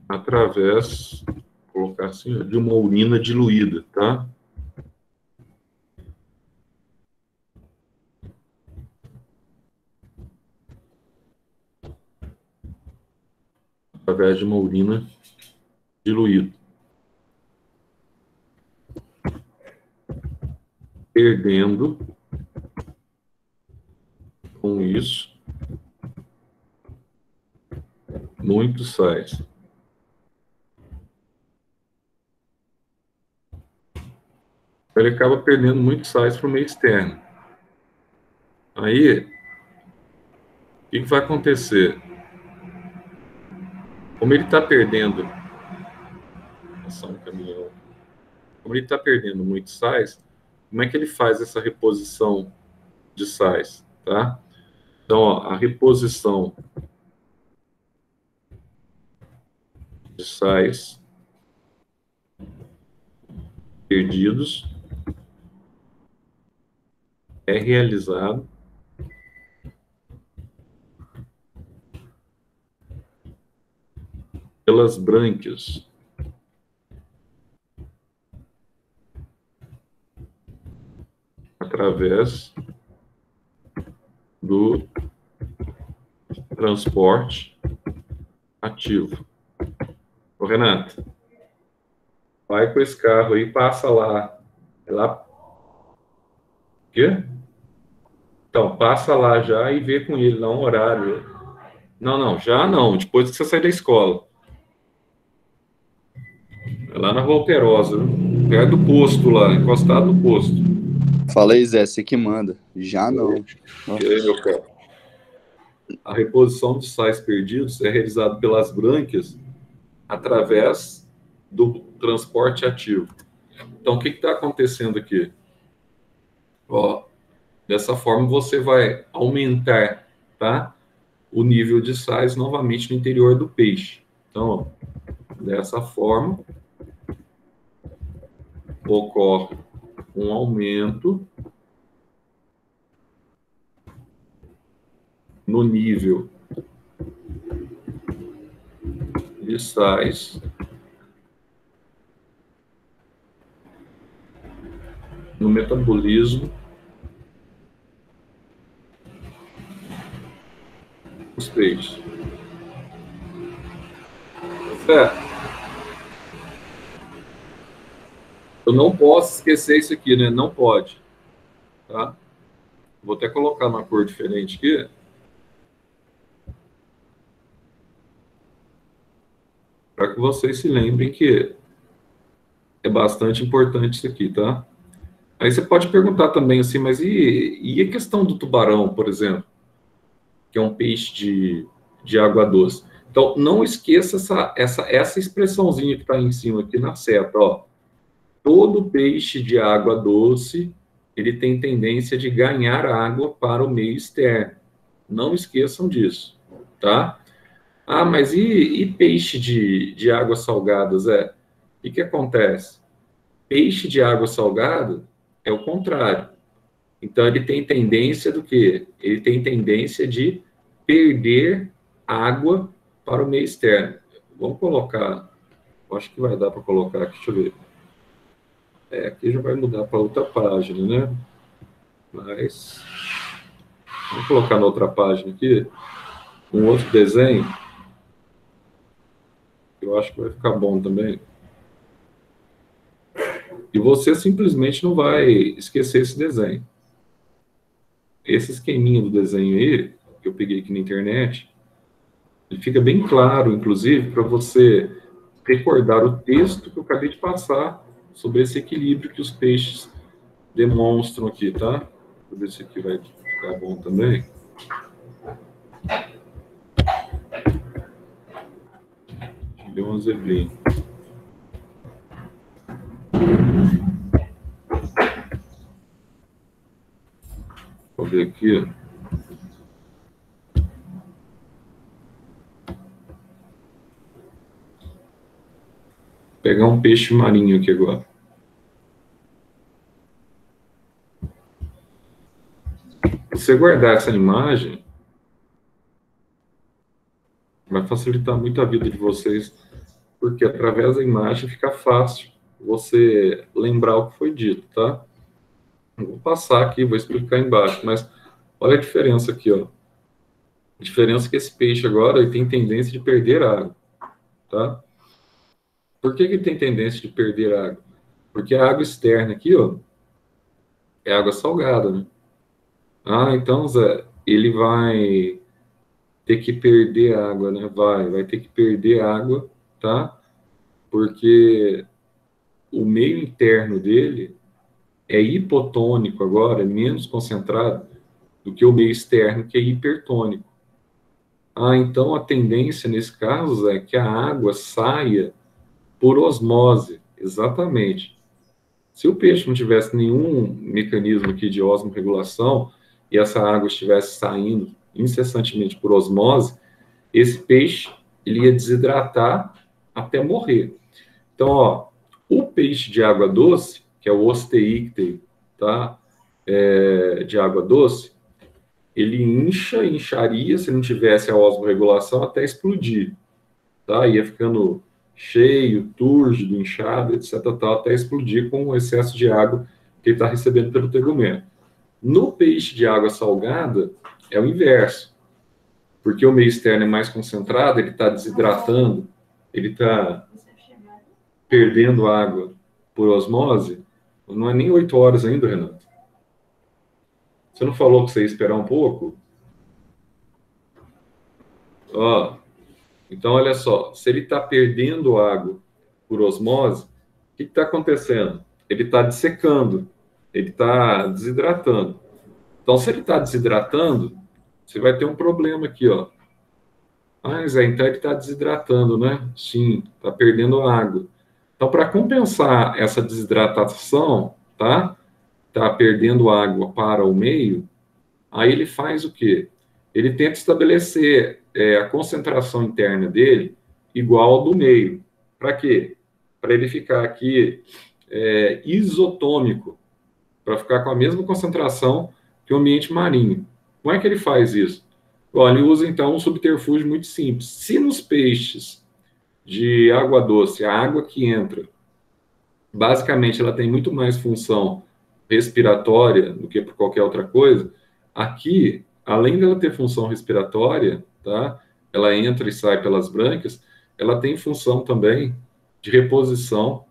através, vou colocar assim, de uma urina diluída, tá? Através de uma urina diluída. Perdendo, com isso, muitos sais. Ele acaba perdendo muitos sais para o meio externo. Aí, o que vai acontecer? Como ele está perdendo, passar um caminhão, como ele está perdendo muitos sais, como é que ele faz essa reposição de sais, tá? Então, ó, a reposição de sais perdidos é realizado pelas brânquias através do transporte ativo. Ô, Renato, vai com esse carro aí, passa lá. É lá. O quê? Então, passa lá já e vê com ele lá um horário. Não, não, já não, depois que você sair da escola. É lá na Rua Alterosa, viu? Perto do posto lá, encostado no posto. Falei, Zé, você que manda. Já não. E aí, meu cara? A reposição de sais perdidos é realizada pelas brânquias através do transporte ativo. Então, o que está acontecendo aqui? Ó, dessa forma, você vai aumentar, tá, o nível de sais novamente no interior do peixe. Então, ó, dessa forma, ocorre um aumento no nível de sais no metabolismo dos peixes. Eu não posso esquecer isso aqui, né? Não pode. Tá? Vou até colocar uma cor diferente aqui. Para que vocês se lembrem que é bastante importante isso aqui, tá? Aí você pode perguntar também assim, mas e a questão do tubarão, por exemplo, que é um peixe de água doce? Então, não esqueça essa expressãozinha que está em cima aqui na seta, ó. Todo peixe de água doce, ele tem tendência de ganhar água para o meio externo. Não esqueçam disso, tá? Ah, mas e peixe de água salgada, Zé? O que acontece? Peixe de água salgada é o contrário. Então, ele tem tendência do quê? Ele tem tendência de perder água para o meio externo. Vamos colocar, acho que vai dar para colocar aqui, deixa eu ver. Aqui já vai mudar para outra página, né? Mas, vamos colocar na outra página aqui, um outro desenho, que eu acho que vai ficar bom também. E você simplesmente não vai esquecer esse desenho. Esse esqueminha do desenho aí, que eu peguei aqui na internet, ele fica bem claro, inclusive, para você recordar o texto que eu acabei de passar sobre esse equilíbrio que os peixes demonstram aqui, tá? Deixa eu ver se aqui vai ficar bom também. Deu um zebrinho. Vou ver aqui, ó. Pegar um peixe marinho aqui agora. Se você guardar essa imagem, vai facilitar muito a vida de vocês, porque através da imagem fica fácil você lembrar o que foi dito, tá? Eu vou passar aqui, vou explicar embaixo, mas olha a diferença aqui, ó. A diferença é que esse peixe agora ele tem tendência de perder água, tá? Por que ele tem tendência de perder água? Porque a água externa aqui, ó, é água salgada, né? Ah, então, Zé, ele vai ter que perder água, né? Vai ter que perder água, tá? Porque o meio interno dele é hipotônico agora, é menos concentrado do que o meio externo, que é hipertônico. Então a tendência nesse caso é que a água saia por osmose, exatamente. Se o peixe não tivesse nenhum mecanismo aqui de osmorregulação e essa água estivesse saindo incessantemente por osmose, esse peixe ele ia desidratar até morrer. Então, ó, o peixe de água doce, que é o Osteícteo, tá? De água doce, ele incharia se não tivesse a osmorregulação até explodir, tá? Ia ficando cheio, túrgido, inchado, etc, tal, até explodir com o excesso de água que ele está recebendo pelo tegumento. No peixe de água salgada, é o inverso, porque o meio externo é mais concentrado, ele está desidratando, ele está perdendo água por osmose. Não é nem 8 horas ainda, Renato. Você não falou que você ia esperar um pouco? Ó, então, olha só, se ele está perdendo água por osmose, o que está acontecendo? Ele está dessecando, ele está desidratando. Então, se ele está desidratando, você vai ter um problema aqui, ó. Zé, então ele está desidratando, né? Sim, está perdendo água. Então, para compensar essa desidratação, tá? Está perdendo água para o meio, aí ele faz o quê? Ele tenta estabelecer a concentração interna dele igual ao do meio. Para quê? Para ele ficar aqui isotômico, para ficar com a mesma concentração que o ambiente marinho. Como é que ele faz isso? Bom, ele usa, então, um subterfúgio muito simples. Se nos peixes de água doce, a água que entra, basicamente, ela tem muito mais função respiratória do que por qualquer outra coisa, aqui, além dela ter função respiratória, tá? Ela entra e sai pelas brânquias, ela tem função também de reposição,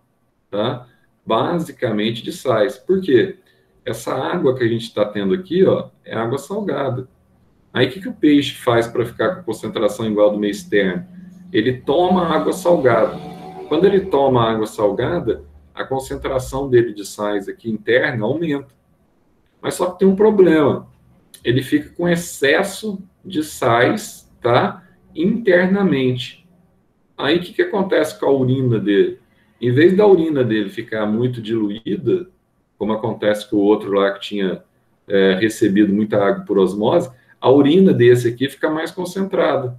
tá? Basicamente de sais. Por quê? Essa água que a gente está tendo aqui, ó, é água salgada. Aí, o que o peixe faz para ficar com concentração igual do meio externo? Ele toma água salgada. Quando ele toma água salgada, a concentração dele de sais aqui interna aumenta. Mas só que tem um problema. Ele fica com excesso de sais, tá? Internamente. Aí, o que acontece com a urina dele? Em vez da urina dele ficar muito diluída, como acontece com o outro lá que tinha recebido muita água por osmose, a urina desse aqui fica mais concentrada,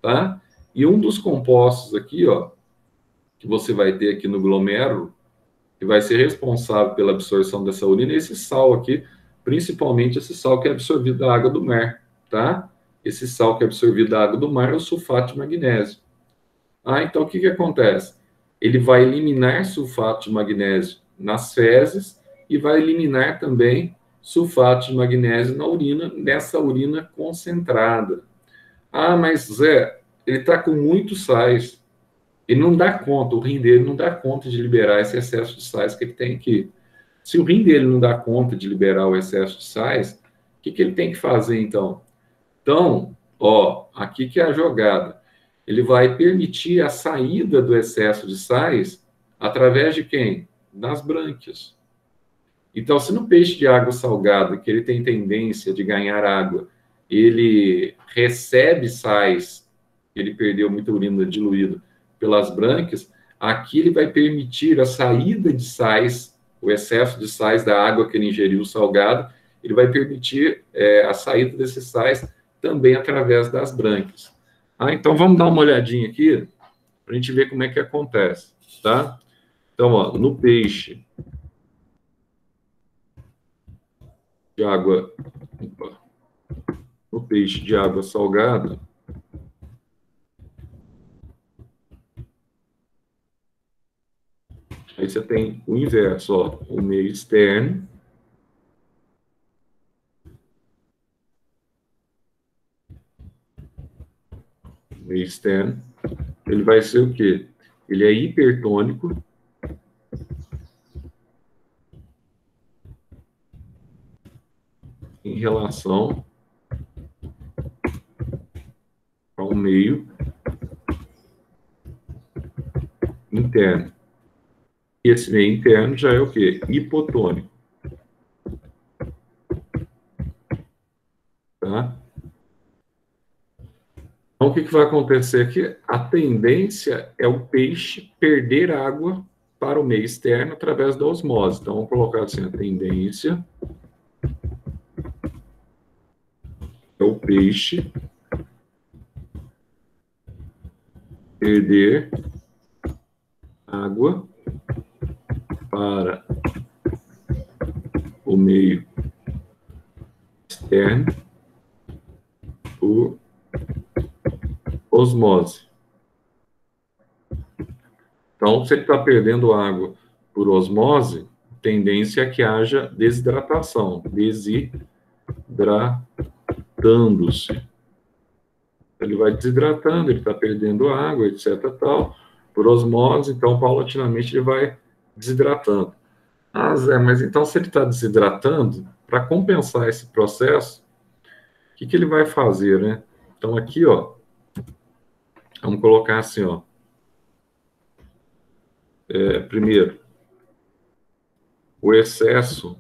tá? E um dos compostos aqui, ó, que você vai ter aqui no glomérulo, que vai ser responsável pela absorção dessa urina, é esse sal aqui, principalmente esse sal que é absorvido da água do mar, tá? Esse sal que é absorvido da água do mar é o sulfato de magnésio. Então o que acontece? Ele vai eliminar sulfato de magnésio nas fezes e vai eliminar também sulfato de magnésio na urina, nessa urina concentrada. Mas Zé, ele está com muitos sais. Ele não dá conta, o rim dele não dá conta de liberar esse excesso de sais que ele tem aqui. Se o rim dele não dá conta de liberar o excesso de sais, o que ele tem que fazer então? Então, ó, aqui que é a jogada. Ele vai permitir a saída do excesso de sais através de quem? Das brânquias. Então, se no peixe de água salgada, que ele tem tendência de ganhar água, ele recebe sais, ele perdeu muita urina diluída pelas brânquias, aqui ele vai permitir a saída de sais, o excesso de sais da água que ele ingeriu salgado, ele vai permitir a saída desses sais também através das brânquias. Então, vamos dar uma olhadinha aqui, para a gente ver como é que acontece, tá? Então, ó, no peixe de água... No peixe de água salgada, aí você tem o inverso, ó, o meio externo, ele vai ser o quê? Ele é hipertônico, em relação ao meio interno. E esse meio interno já é o quê? Hipotônico. tá? Então, o que vai acontecer aqui? A tendência é o peixe perder água para o meio externo através da osmose. Então, vamos colocar assim, a tendência é o peixe perder água para o meio externo por osmose. Então, se ele está perdendo água por osmose, tendência é que haja desidratação, desidratando-se. Ele vai desidratando, ele está perdendo água, etc. Tal, por osmose, então, paulatinamente, ele vai desidratando. Ah, Zé, mas então, se ele está desidratando, para compensar esse processo, o que ele vai fazer, né? Então, aqui, ó, vamos colocar assim, ó. Primeiro, o excesso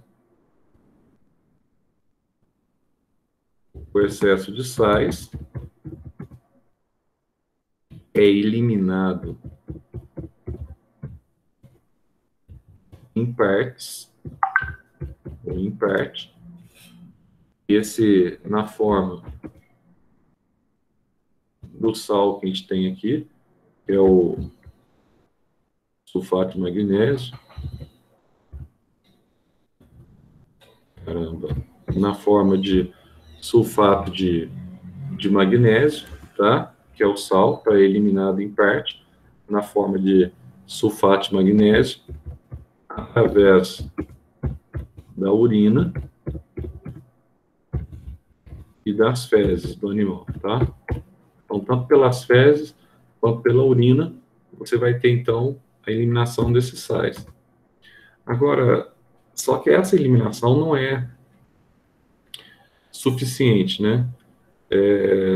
de sais é eliminado em partes, ou em parte. Esse, na forma do sal que a gente tem aqui, que é o sulfato de magnésio. Caramba. Na forma de sulfato de magnésio, tá? Que é o sal, está eliminado em parte, na forma de sulfato de magnésio, através da urina e das fezes do animal, tá? Então, tanto pelas fezes quanto pela urina, você vai ter, então, a eliminação desses sais. Agora, só que essa eliminação não é suficiente, né?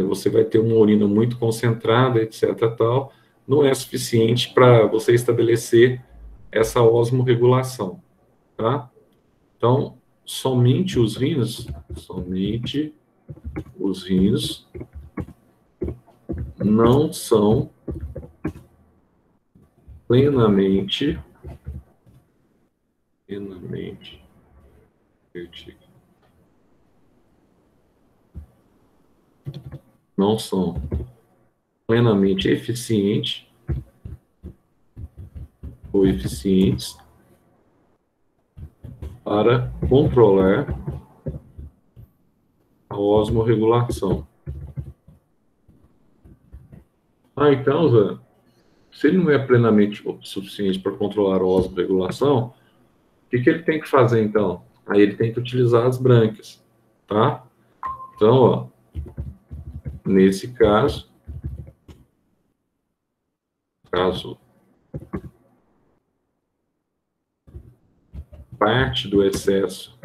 Você vai ter uma urina muito concentrada, etc. Tal, não é suficiente para você estabelecer essa osmorregulação, tá? Então, somente os rins não são plenamente não são plenamente eficientes ou eficientes para controlar a osmorregulação. Então, Zé, se ele não é plenamente suficiente para controlar a osmorregulação, o que ele tem que fazer, então? Aí ele tem que utilizar as brânquias, tá? Então, ó, nesse caso, parte do excesso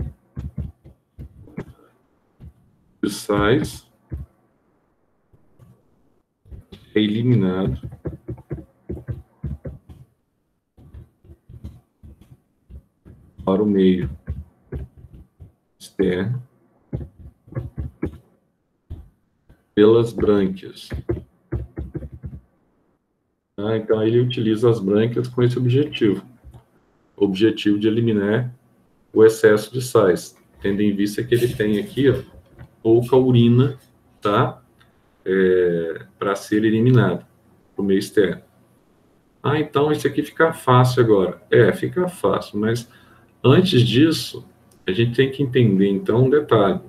de sais é eliminado para o meio externo pelas brânquias. Então, ele utiliza as brânquias com esse objetivo de eliminar o excesso de sais, tendo em vista que ele tem aqui, ó, pouca urina, tá? Para ser eliminado para o meio externo. Então isso aqui fica fácil agora. Fica fácil, mas antes disso, a gente tem que entender, então, um detalhe.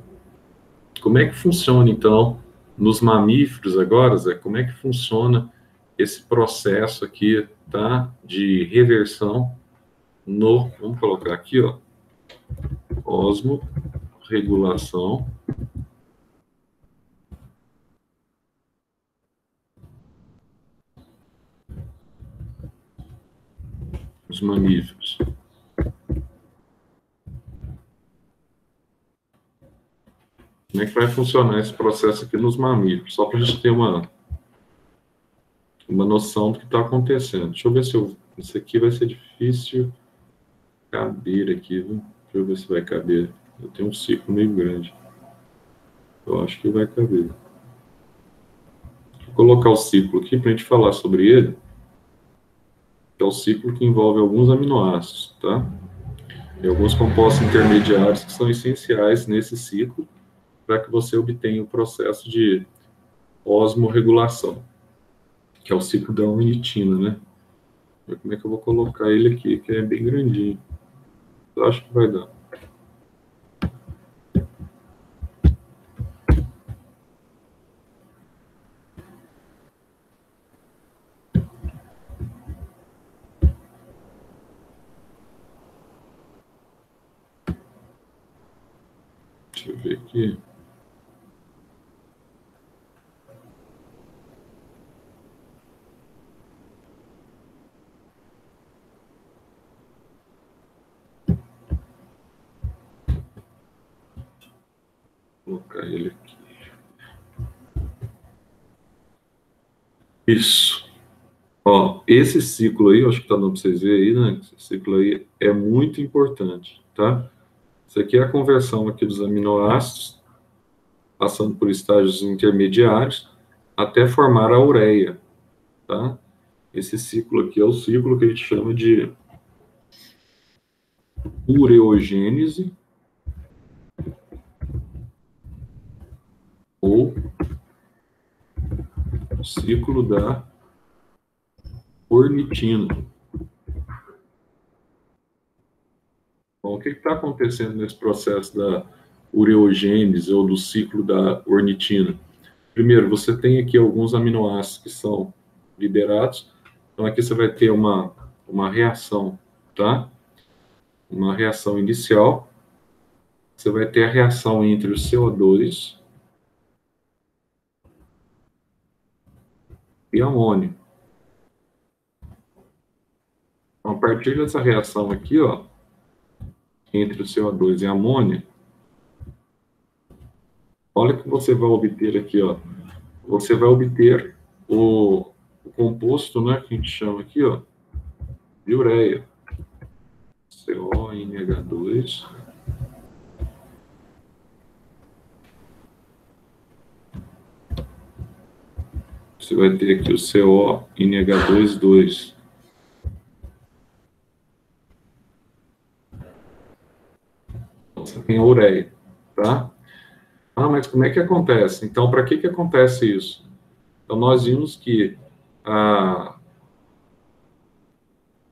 Como é que funciona, então, nos mamíferos agora, Zé? Como é que funciona esse processo aqui, tá? De reversão vamos colocar aqui, ó, osmorregulação dos mamíferos. Como é que vai funcionar esse processo aqui nos mamíferos? Só para a gente ter uma noção do que está acontecendo. Deixa eu ver se isso aqui vai ser difícil caber aqui, viu? Deixa eu ver se vai caber. Eu tenho um ciclo meio grande. Eu acho que vai caber. Vou colocar o ciclo aqui para a gente falar sobre ele. É o ciclo que envolve alguns aminoácidos, tá? E alguns compostos intermediários que são essenciais nesse ciclo para que você obtenha o processo de osmorregulação, que é o ciclo da ornitina, né? Como é que eu vou colocar ele aqui, que é bem grandinho. Eu acho que vai dar. Deixa eu ver aqui. Vou colocar ele aqui. Isso. Ó, esse ciclo aí, eu acho que tá dando para vocês verem aí, né? Esse ciclo aí é muito importante, tá? Isso aqui é a conversão aqui dos aminoácidos, passando por estágios intermediários, até formar a ureia, tá? Esse ciclo aqui é o ciclo que a gente chama de ureogênese ou ciclo da ornitina. Bom, o que está acontecendo nesse processo da ureogênese ou do ciclo da ornitina? Primeiro, você tem aqui alguns aminoácidos que são liberados. Então, aqui você vai ter uma reação, tá? Uma reação inicial. Você vai ter a reação entre o CO2 e amônio. Então, a partir dessa reação aqui, ó, entre o CO2 e amônio, olha o que você vai obter aqui, ó. Você vai obter o composto, né, que a gente chama aqui, ó, de ureia. CONH2. Você vai ter aqui o CONH2. Você tem a ureia, tá? Ah, mas como é que acontece? Então, para que acontece isso? Então, nós vimos que a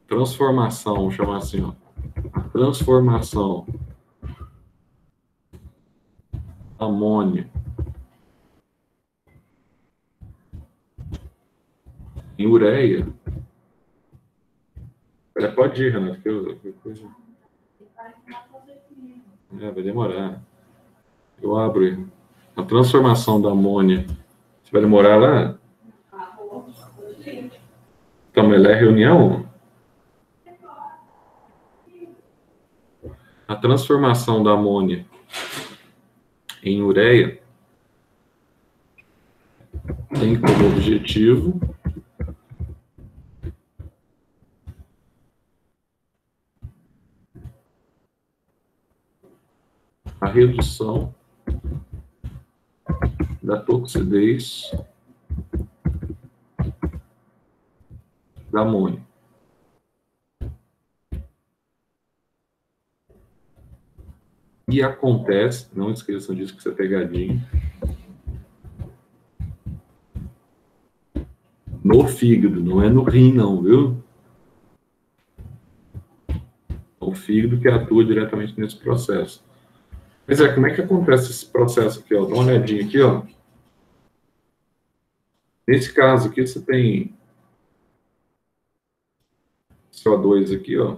transformação, vamos chamar assim, ó, a transformação amônio em ureia. Pode ir, Renato, vai demorar. Eu abro a transformação da amônia. Você vai demorar lá? Então, ela é reunião? A transformação da amônia em ureia tem como objetivo a redução da toxidez da amônia. E acontece, não esqueçam disso, que isso é pegadinha, no fígado, não é no rim não, viu? O fígado que atua diretamente nesse processo. Mas como é que acontece esse processo aqui, ó? Dá uma olhadinha aqui, ó. Nesse caso aqui, você tem CO2 aqui, ó,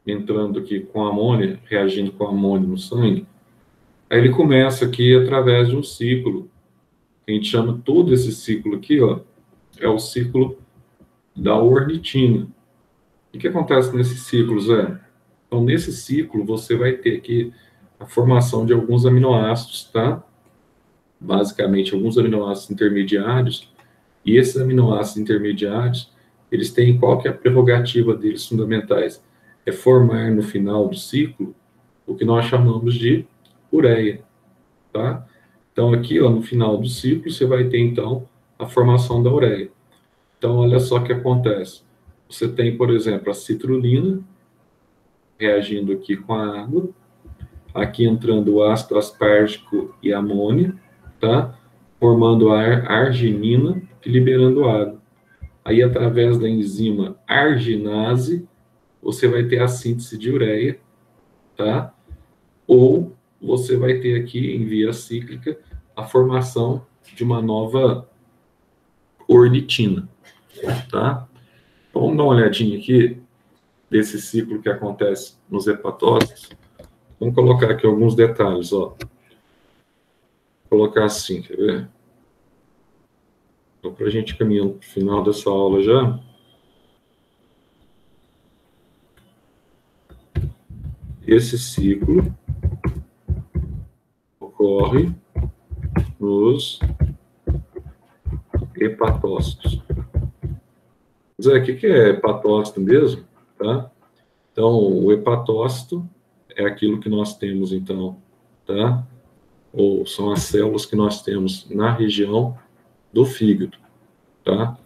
entrando aqui com amônia, reagindo com amônia no sangue. Aí ele começa aqui através de um ciclo. A gente chama todo esse ciclo aqui, ó, é o ciclo da ornitina. O que acontece nesse ciclo, Zé? Então, nesse ciclo, você vai ter aqui a formação de alguns aminoácidos, tá? Basicamente, alguns aminoácidos intermediários. E esses aminoácidos intermediários, eles têm qual que é a prerrogativa deles fundamentais? É formar no final do ciclo o que nós chamamos de ureia, tá? Então, aqui, ó, no final do ciclo, você vai ter, então, a formação da ureia. Então, olha só o que acontece. Você tem, por exemplo, a citrulina reagindo aqui com a água, aqui entrando o ácido aspargico e amônio, tá? Formando a arginina e liberando água. Aí, através da enzima arginase, você vai ter a síntese de ureia, tá? Ou você vai ter aqui, em via cíclica, a formação de uma nova ornitina, tá? Vamos dar uma olhadinha aqui desse ciclo que acontece nos hepatócitos. Vamos colocar aqui alguns detalhes, ó. Vou colocar assim, quer ver? Então, para a gente caminhando para o final dessa aula já. Esse ciclo ocorre nos hepatócitos. Zé, o que é hepatócito mesmo? Tá? Então, o hepatócito é aquilo que nós temos, então, tá? Ou são as células que nós temos na região do fígado, tá?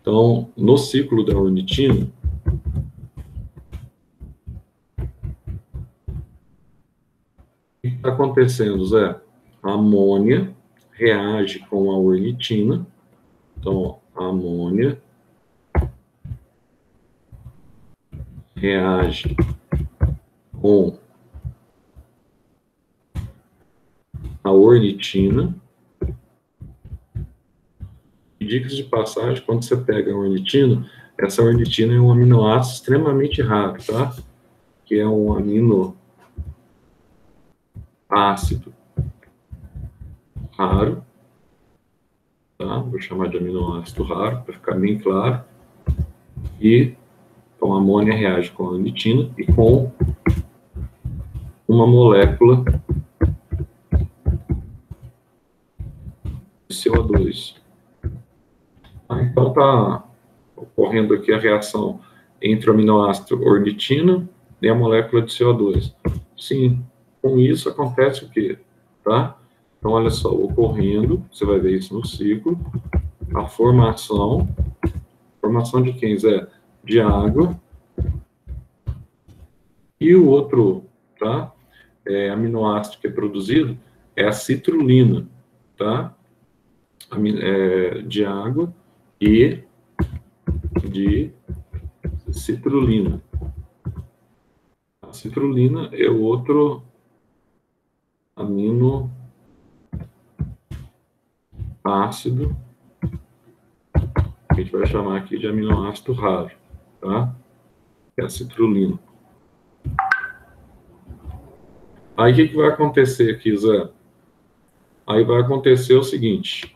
Então, no ciclo da ornitina, o que está acontecendo, Zé? A amônia reage com a ornitina. Então, a amônia reage com a ornitina. E dicas de passagem, quando você pega a ornitina, essa ornitina é um aminoácido extremamente raro, tá? Que é um aminoácido raro, tá? Vou chamar de aminoácido raro, para ficar bem claro. E então, a amônia reage com a ornitina e com uma molécula de CO2. Então, está ocorrendo aqui a reação entre o aminoácido ornitina e a molécula de CO2. Sim, com isso acontece o quê? Tá? Então, olha só, ocorrendo, você vai ver isso no ciclo, a formação de quem, Zé? De água. E o outro, tá? Aminoácido que é produzido é a citrulina, tá? De água e de citrulina. A citrulina é o outro aminoácido que a gente vai chamar aqui de aminoácido raro, tá? É a citrulina. Aí o que vai acontecer aqui, Zé? Aí vai acontecer o seguinte.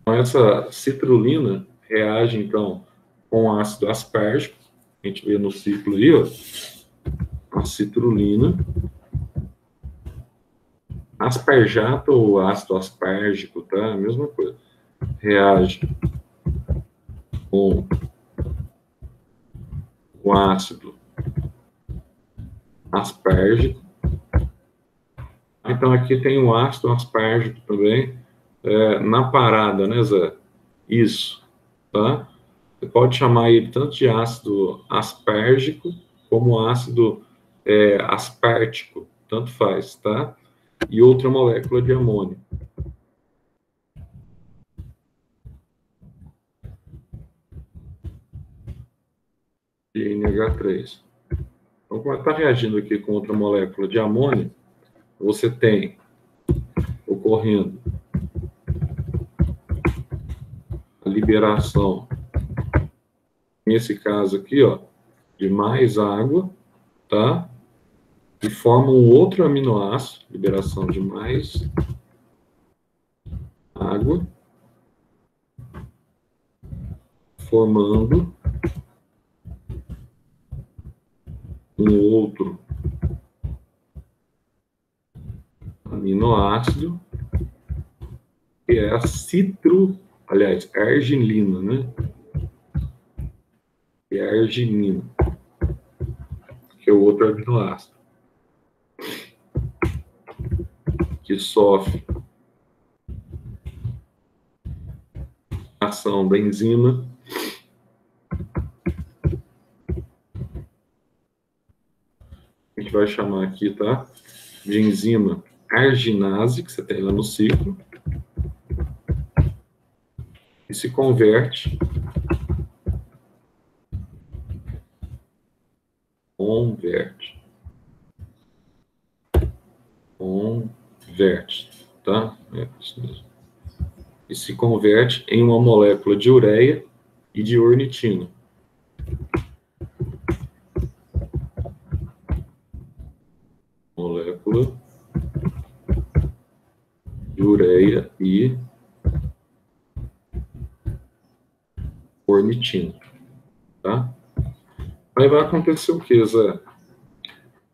Então, essa citrulina reage, então, com o ácido aspargico. A gente vê no ciclo aí, ó. A citrulina. Aspargato ou ácido aspargico, tá? A mesma coisa. Reage com o ácido aspargico. Então, aqui tem o ácido aspargico também, na parada, né, Zé? Isso, tá? Você pode chamar ele tanto de ácido aspargico como ácido aspartico, tanto faz, tá? E outra molécula de amônio. De NH3. Então, como está reagindo aqui com outra molécula de amônio, você tem ocorrendo a liberação, nesse caso aqui, ó, de mais água, tá? E forma um outro aminoácido, liberação de mais água, formando um outro aminoácido, que é a arginina, né? Que é a arginina, que é o outro aminoácido. O que sofre a ação da enzima a gente vai chamar aqui, tá? De enzima arginase, que você tem lá no ciclo, e se converte tá? É isso mesmo. E se converte em uma molécula de ureia e de ornitina. Molécula de ureia e ornitina, tá? Aí vai acontecer o que, Zé?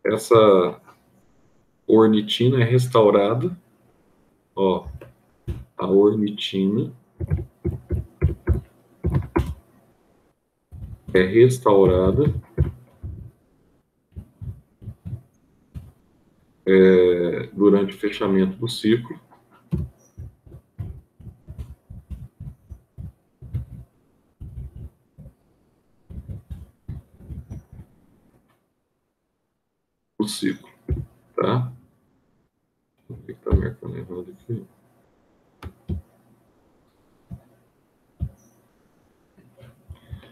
Essa ornitina é restaurada, ó, a ornitina é restaurada durante o fechamento do ciclo. O ciclo, tá? O que está marcando errado aqui?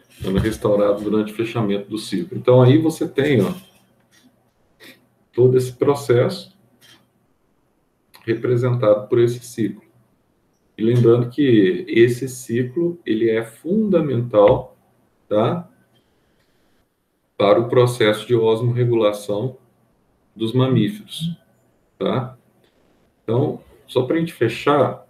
Sendo restaurado durante o fechamento do ciclo. Então, aí você tem, ó, todo esse processo representado por esse ciclo. E lembrando que esse ciclo, ele é fundamental, tá? Para o processo de osmorregulação dos mamíferos, tá? Então, só para a gente fechar,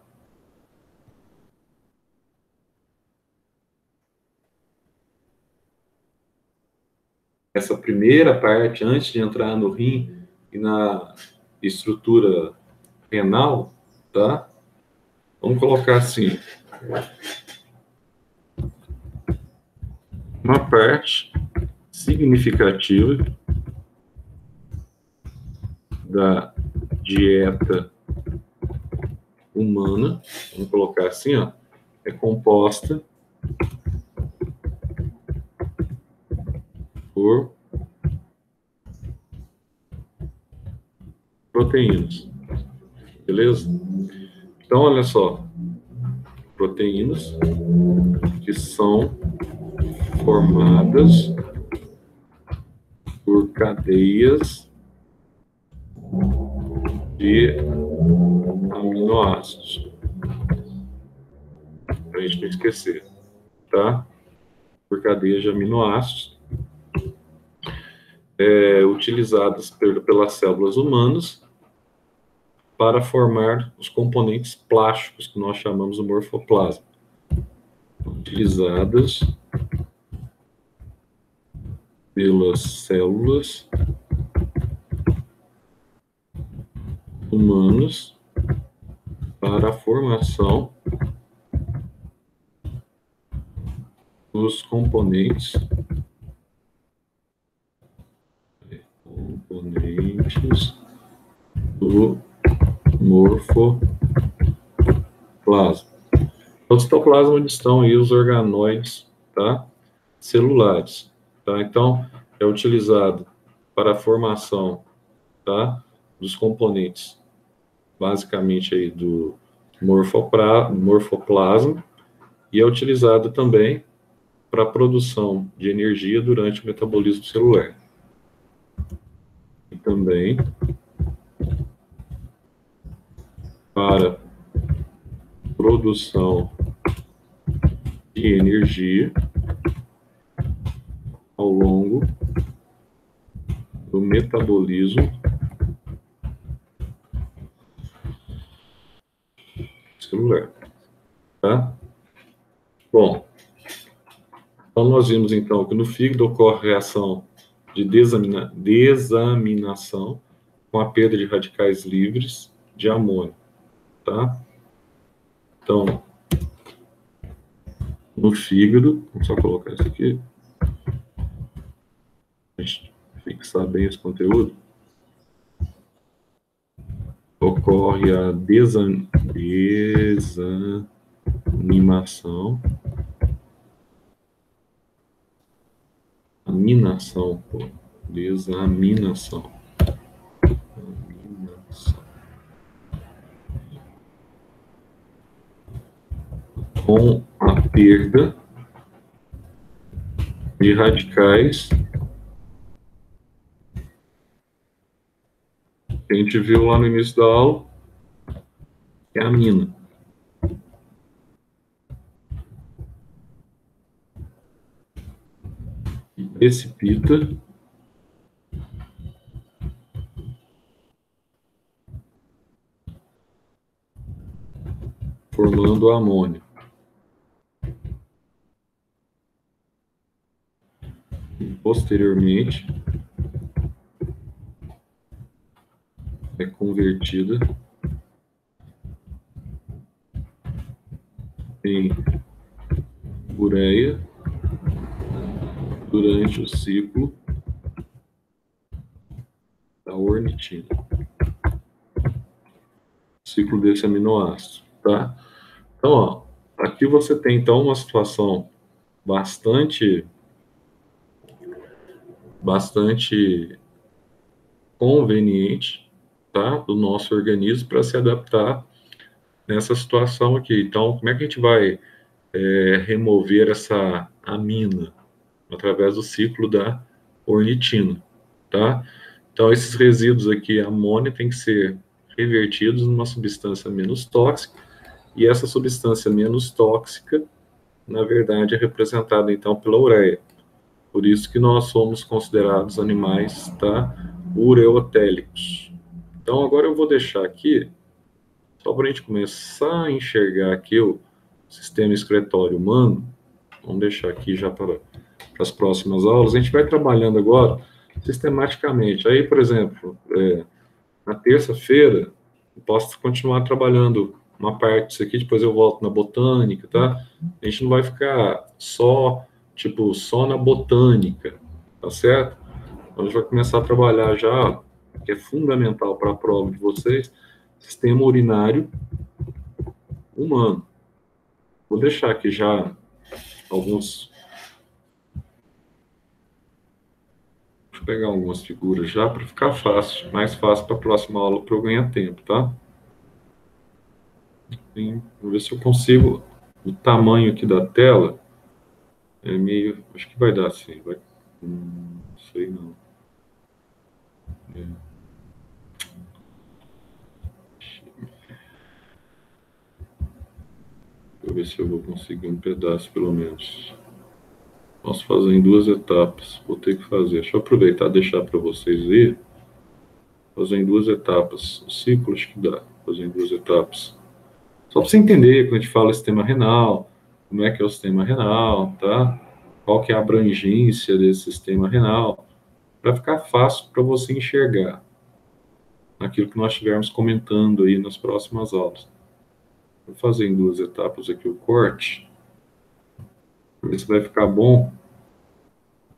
essa primeira parte, antes de entrar no rim e na estrutura renal, tá? Vamos colocar assim, uma parte significativa da dieta humana, vamos colocar assim, ó, é composta por proteínas, beleza? Então, olha só, proteínas que são formadas por cadeias de aminoácidos. Para a gente não esquecer, tá? Por cadeias de aminoácidos utilizadas pelas células humanas para formar os componentes plásticos que nós chamamos de morfoplasma. Utilizadas pelas células humanas para a formação dos componentes do morfoplasma. No citoplasma onde estão aí os organoides, tá? Celulares, tá? Então, é utilizado para a formação, tá? Dos componentes, basicamente aí do morfoplasma, e é utilizado também para a produção de energia durante o metabolismo celular. E também para produção de energia ao longo do metabolismo celular, tá? Bom, então nós vimos então que no fígado ocorre reação de desaminação com a perda de radicais livres de amônio, tá? Então, no fígado, vamos só colocar isso aqui, a gente fixar bem esse conteúdo. ocorre a desanimação, aminação, desaminação, com a perda de radicais que a gente viu lá no início da aula, que é a amina. E precipita formando amônio. E posteriormente é convertida em ureia durante o ciclo da ornitina, ciclo desse aminoácido, tá? Então, ó, aqui você tem então uma situação bastante conveniente, tá, do nosso organismo para se adaptar nessa situação aqui. Então, como é que a gente vai remover essa amina? Através do ciclo da ornitina, tá? Então, esses resíduos aqui, amônia, tem que ser revertidos numa substância menos tóxica, e essa substância menos tóxica, na verdade, é representada, então, pela ureia. Por isso que nós somos considerados animais, tá, ureotélicos. Então, agora eu vou deixar aqui, só para a gente começar a enxergar aqui o sistema excretório humano. Vamos deixar aqui já para as próximas aulas. A gente vai trabalhando agora sistematicamente. Aí, por exemplo, na terça-feira, eu posso continuar trabalhando uma parte disso aqui, depois eu volto na botânica, tá? A gente não vai ficar só na botânica, tá certo? Então, a gente vai começar a trabalhar já, que é fundamental para a prova de vocês, sistema urinário humano. Vou deixar aqui já alguns... Deixa eu pegar algumas figuras já para ficar fácil, mais fácil para a próxima aula, para eu ganhar tempo, tá? Vou ver se eu consigo. O tamanho aqui da tela é meio... Acho que vai dar sim. Vai, não sei não. Deixa eu ver se eu vou conseguir um pedaço, pelo menos. Posso fazer em 2 etapas. Vou ter que fazer. Deixa eu aproveitar e deixar para vocês verem. Fazer em 2 etapas. O ciclo, acho que dá. Fazer em 2 etapas. Só para você entender, quando a gente fala sistema renal, como é que é o sistema renal, tá? Qual que é a abrangência desse sistema renal, para ficar fácil para você enxergar aquilo que nós estivermos comentando aí nas próximas aulas. Vou fazer em 2 etapas aqui o corte, para ver se vai ficar bom.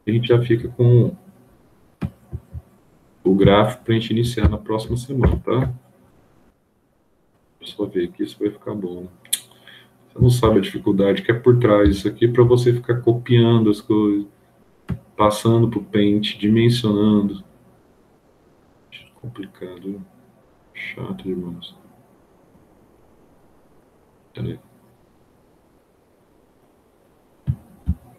A gente já fica com o gráfico para a gente iniciar na próxima semana, tá? Só ver aqui se vai ficar bom, né? Você não sabe a dificuldade que é por trás disso aqui, para você ficar copiando as coisas, passando para o pente, dimensionando. Complicado, viu? Chato demais. Peraí.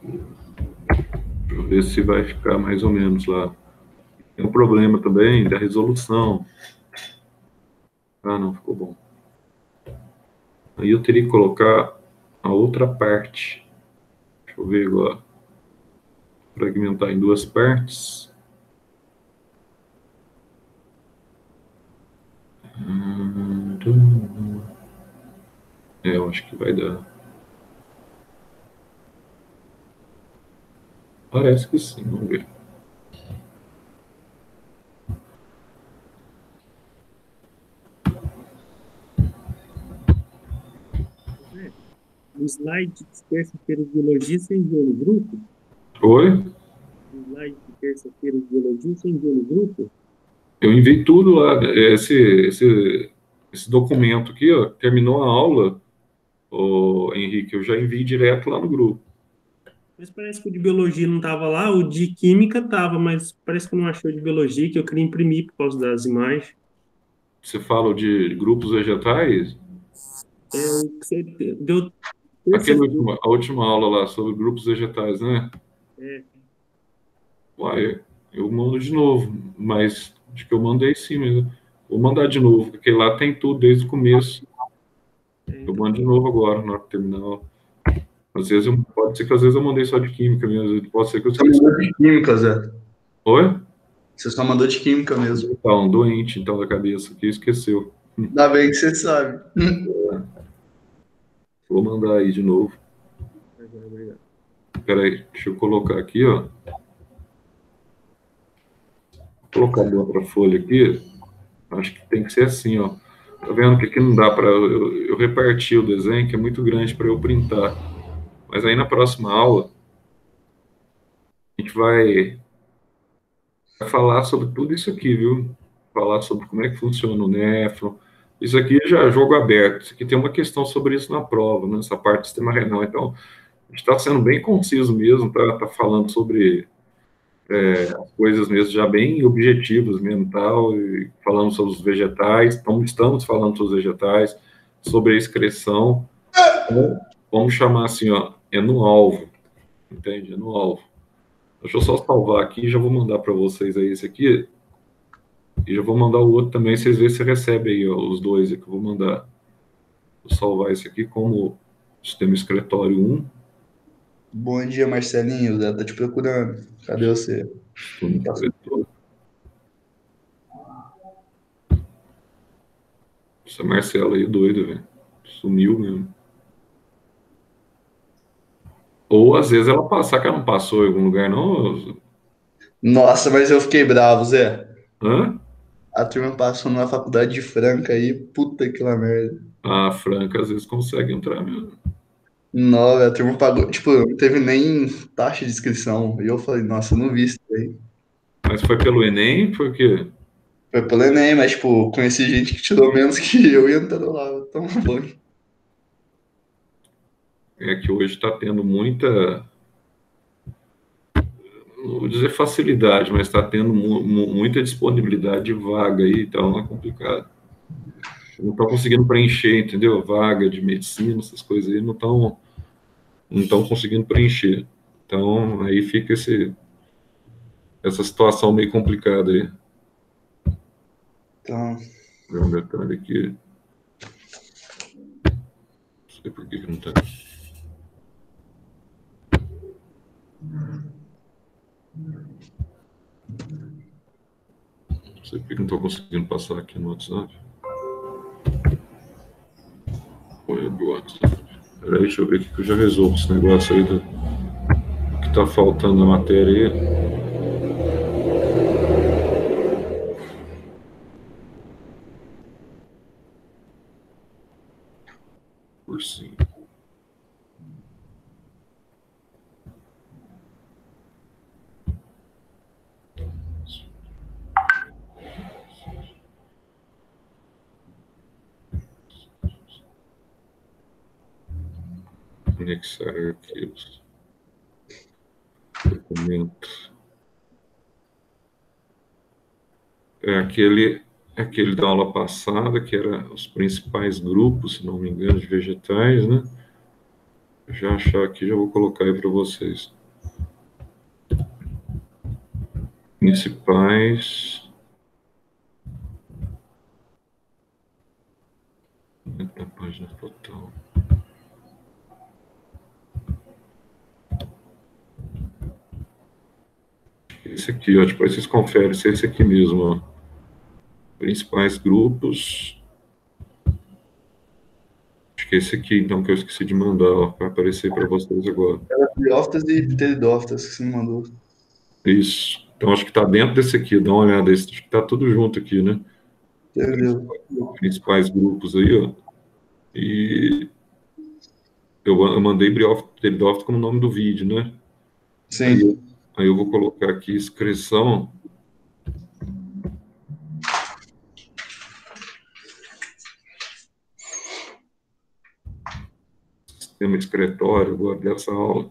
Deixa eu ver se vai ficar mais ou menos lá. Tem um problema também da resolução. Ah, não, ficou bom. Aí eu teria que colocar a outra parte. Deixa eu ver agora. Fragmentar em 2 partes. Eu acho que vai dar. Parece que sim, vamos ver. O slide de terça-feira de biologia você enviou no grupo? Oi? O slide de terça-feira de biologia você enviou no grupo? Eu enviei tudo lá. Esse esse documento aqui, ó, terminou a aula, ô, Henrique, eu já enviei direto lá no grupo. Mas parece que o de biologia não estava lá, o de química estava, mas parece que eu não achei o de biologia, que eu queria imprimir por causa das imagens. Você fala de grupos vegetais? É o que você deu Aquele terça-feira. a última aula lá sobre grupos vegetais, né? É, Uai, eu mando de novo, mas acho que eu mandei sim, mas vou mandar de novo, porque lá tem tudo desde o começo. Eu então mando tá de bom. novo agora, na hora que terminar a aula. Às vezes pode ser que às vezes eu mandei só de química mesmo, pode ser que eu Só esqueci. mandou de química, Zé. Oi? Você só mandou de química mesmo. Então, doente então da cabeça aqui, esqueceu. Ainda bem que você sabe. Vou mandar aí de novo. Obrigado. Peraí, deixa eu colocar aqui, ó. Vou colocar a outra folha aqui. Acho que tem que ser assim, ó. Tá vendo que aqui não dá para eu reparti o desenho, que é muito grande para eu printar. Mas aí na próxima aula, a gente vai falar sobre tudo isso aqui, viu? Falar sobre como é que funciona o néfron. Isso aqui já é jogo aberto. Isso aqui tem uma questão sobre isso na prova, né? Essa parte do sistema renal. Então, a gente está sendo bem conciso mesmo, tá falando sobre coisas mesmo já bem objetivas mesmo, tal, e falando sobre os vegetais, estamos falando sobre os vegetais, sobre a excreção. Então, vamos chamar assim, ó, é no alvo, entende? É no alvo. Deixa eu só salvar aqui e já vou mandar para vocês aí esse aqui. E já vou mandar o outro também, vocês verem se recebe aí, ó, os dois aqui. Eu vou mandar. Vou salvar esse aqui como sistema excretório 1. Bom dia, Marcelinho. O Zé tá te procurando. Cadê você? Sistema excretório. Essa Marcela aí, doida, velho. Sumiu mesmo. Ou às vezes ela passa, que ela não passou em algum lugar, não. Nossa, mas eu fiquei bravo, Zé. Hã? A turma passou numa faculdade de Franca aí. Puta que lá merda. A Franca às vezes consegue entrar mesmo. Não, a turma pagou. Tipo, não teve nem taxa de inscrição. E eu falei, nossa, eu não vi isso aí. Mas foi pelo Enem? Foi o quê? Foi pelo Enem, mas, tipo, conheci gente que tirou menos que eu e entrou lá. Toma banho. É que hoje está tendo muita, não vou dizer facilidade, mas está tendo muita disponibilidade de vaga aí, então é complicado. Não estão conseguindo preencher, entendeu? Vaga de medicina, essas coisas aí, não estão conseguindo preencher. Então, aí fica essa situação meio complicada aí. Então, Vou ver um detalhe aqui. Não sei por que não está. Não sei por que não estou conseguindo passar aqui no WhatsApp. Olha o WhatsApp. Peraí, deixa eu ver aqui que eu já resolvo esse negócio aí do que está faltando na matéria aí. Cursinho. Anexar arquivos. Documento. É aquele da aula passada, que era os principais grupos, se não me engano, de vegetais, né? Já achar aqui, já vou colocar aí para vocês. Principais. Na página total. Esse aqui, ó, depois vocês conferem se é esse aqui mesmo, ó. Principais grupos. Acho que é esse aqui, então, que eu esqueci de mandar, ó, vai aparecer para vocês agora. era Priófitas e Pteridófitas que você me mandou. Isso. Então, acho que está dentro desse aqui, dá uma olhada. Acho que está tudo junto aqui, né? Entendeu? Principais grupos aí, ó. E eu mandei Pteridófito como nome do vídeo, né? Aí, Sim. aí eu vou colocar aqui excreção. Sistema excretório, agora dessa aula.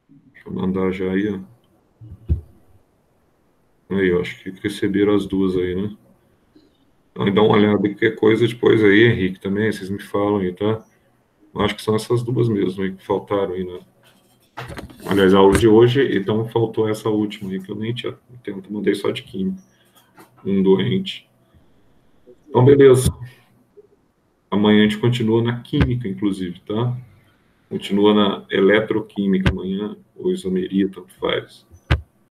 Deixa eu mandar já aí, ó. Aí, eu acho que receberam as duas aí, né? Então, dá uma olhada, qualquer coisa depois aí, Henrique, também, vocês me falam aí, tá? Eu acho que são essas duas mesmo aí que faltaram aí, né? Aliás, a aula de hoje, então faltou essa última aí, que eu nem tinha tempo, mandei só de química. Um doente. Então, beleza. Amanhã a gente continua na química, inclusive, tá? Continua na eletroquímica amanhã, ou isomeria, tanto faz.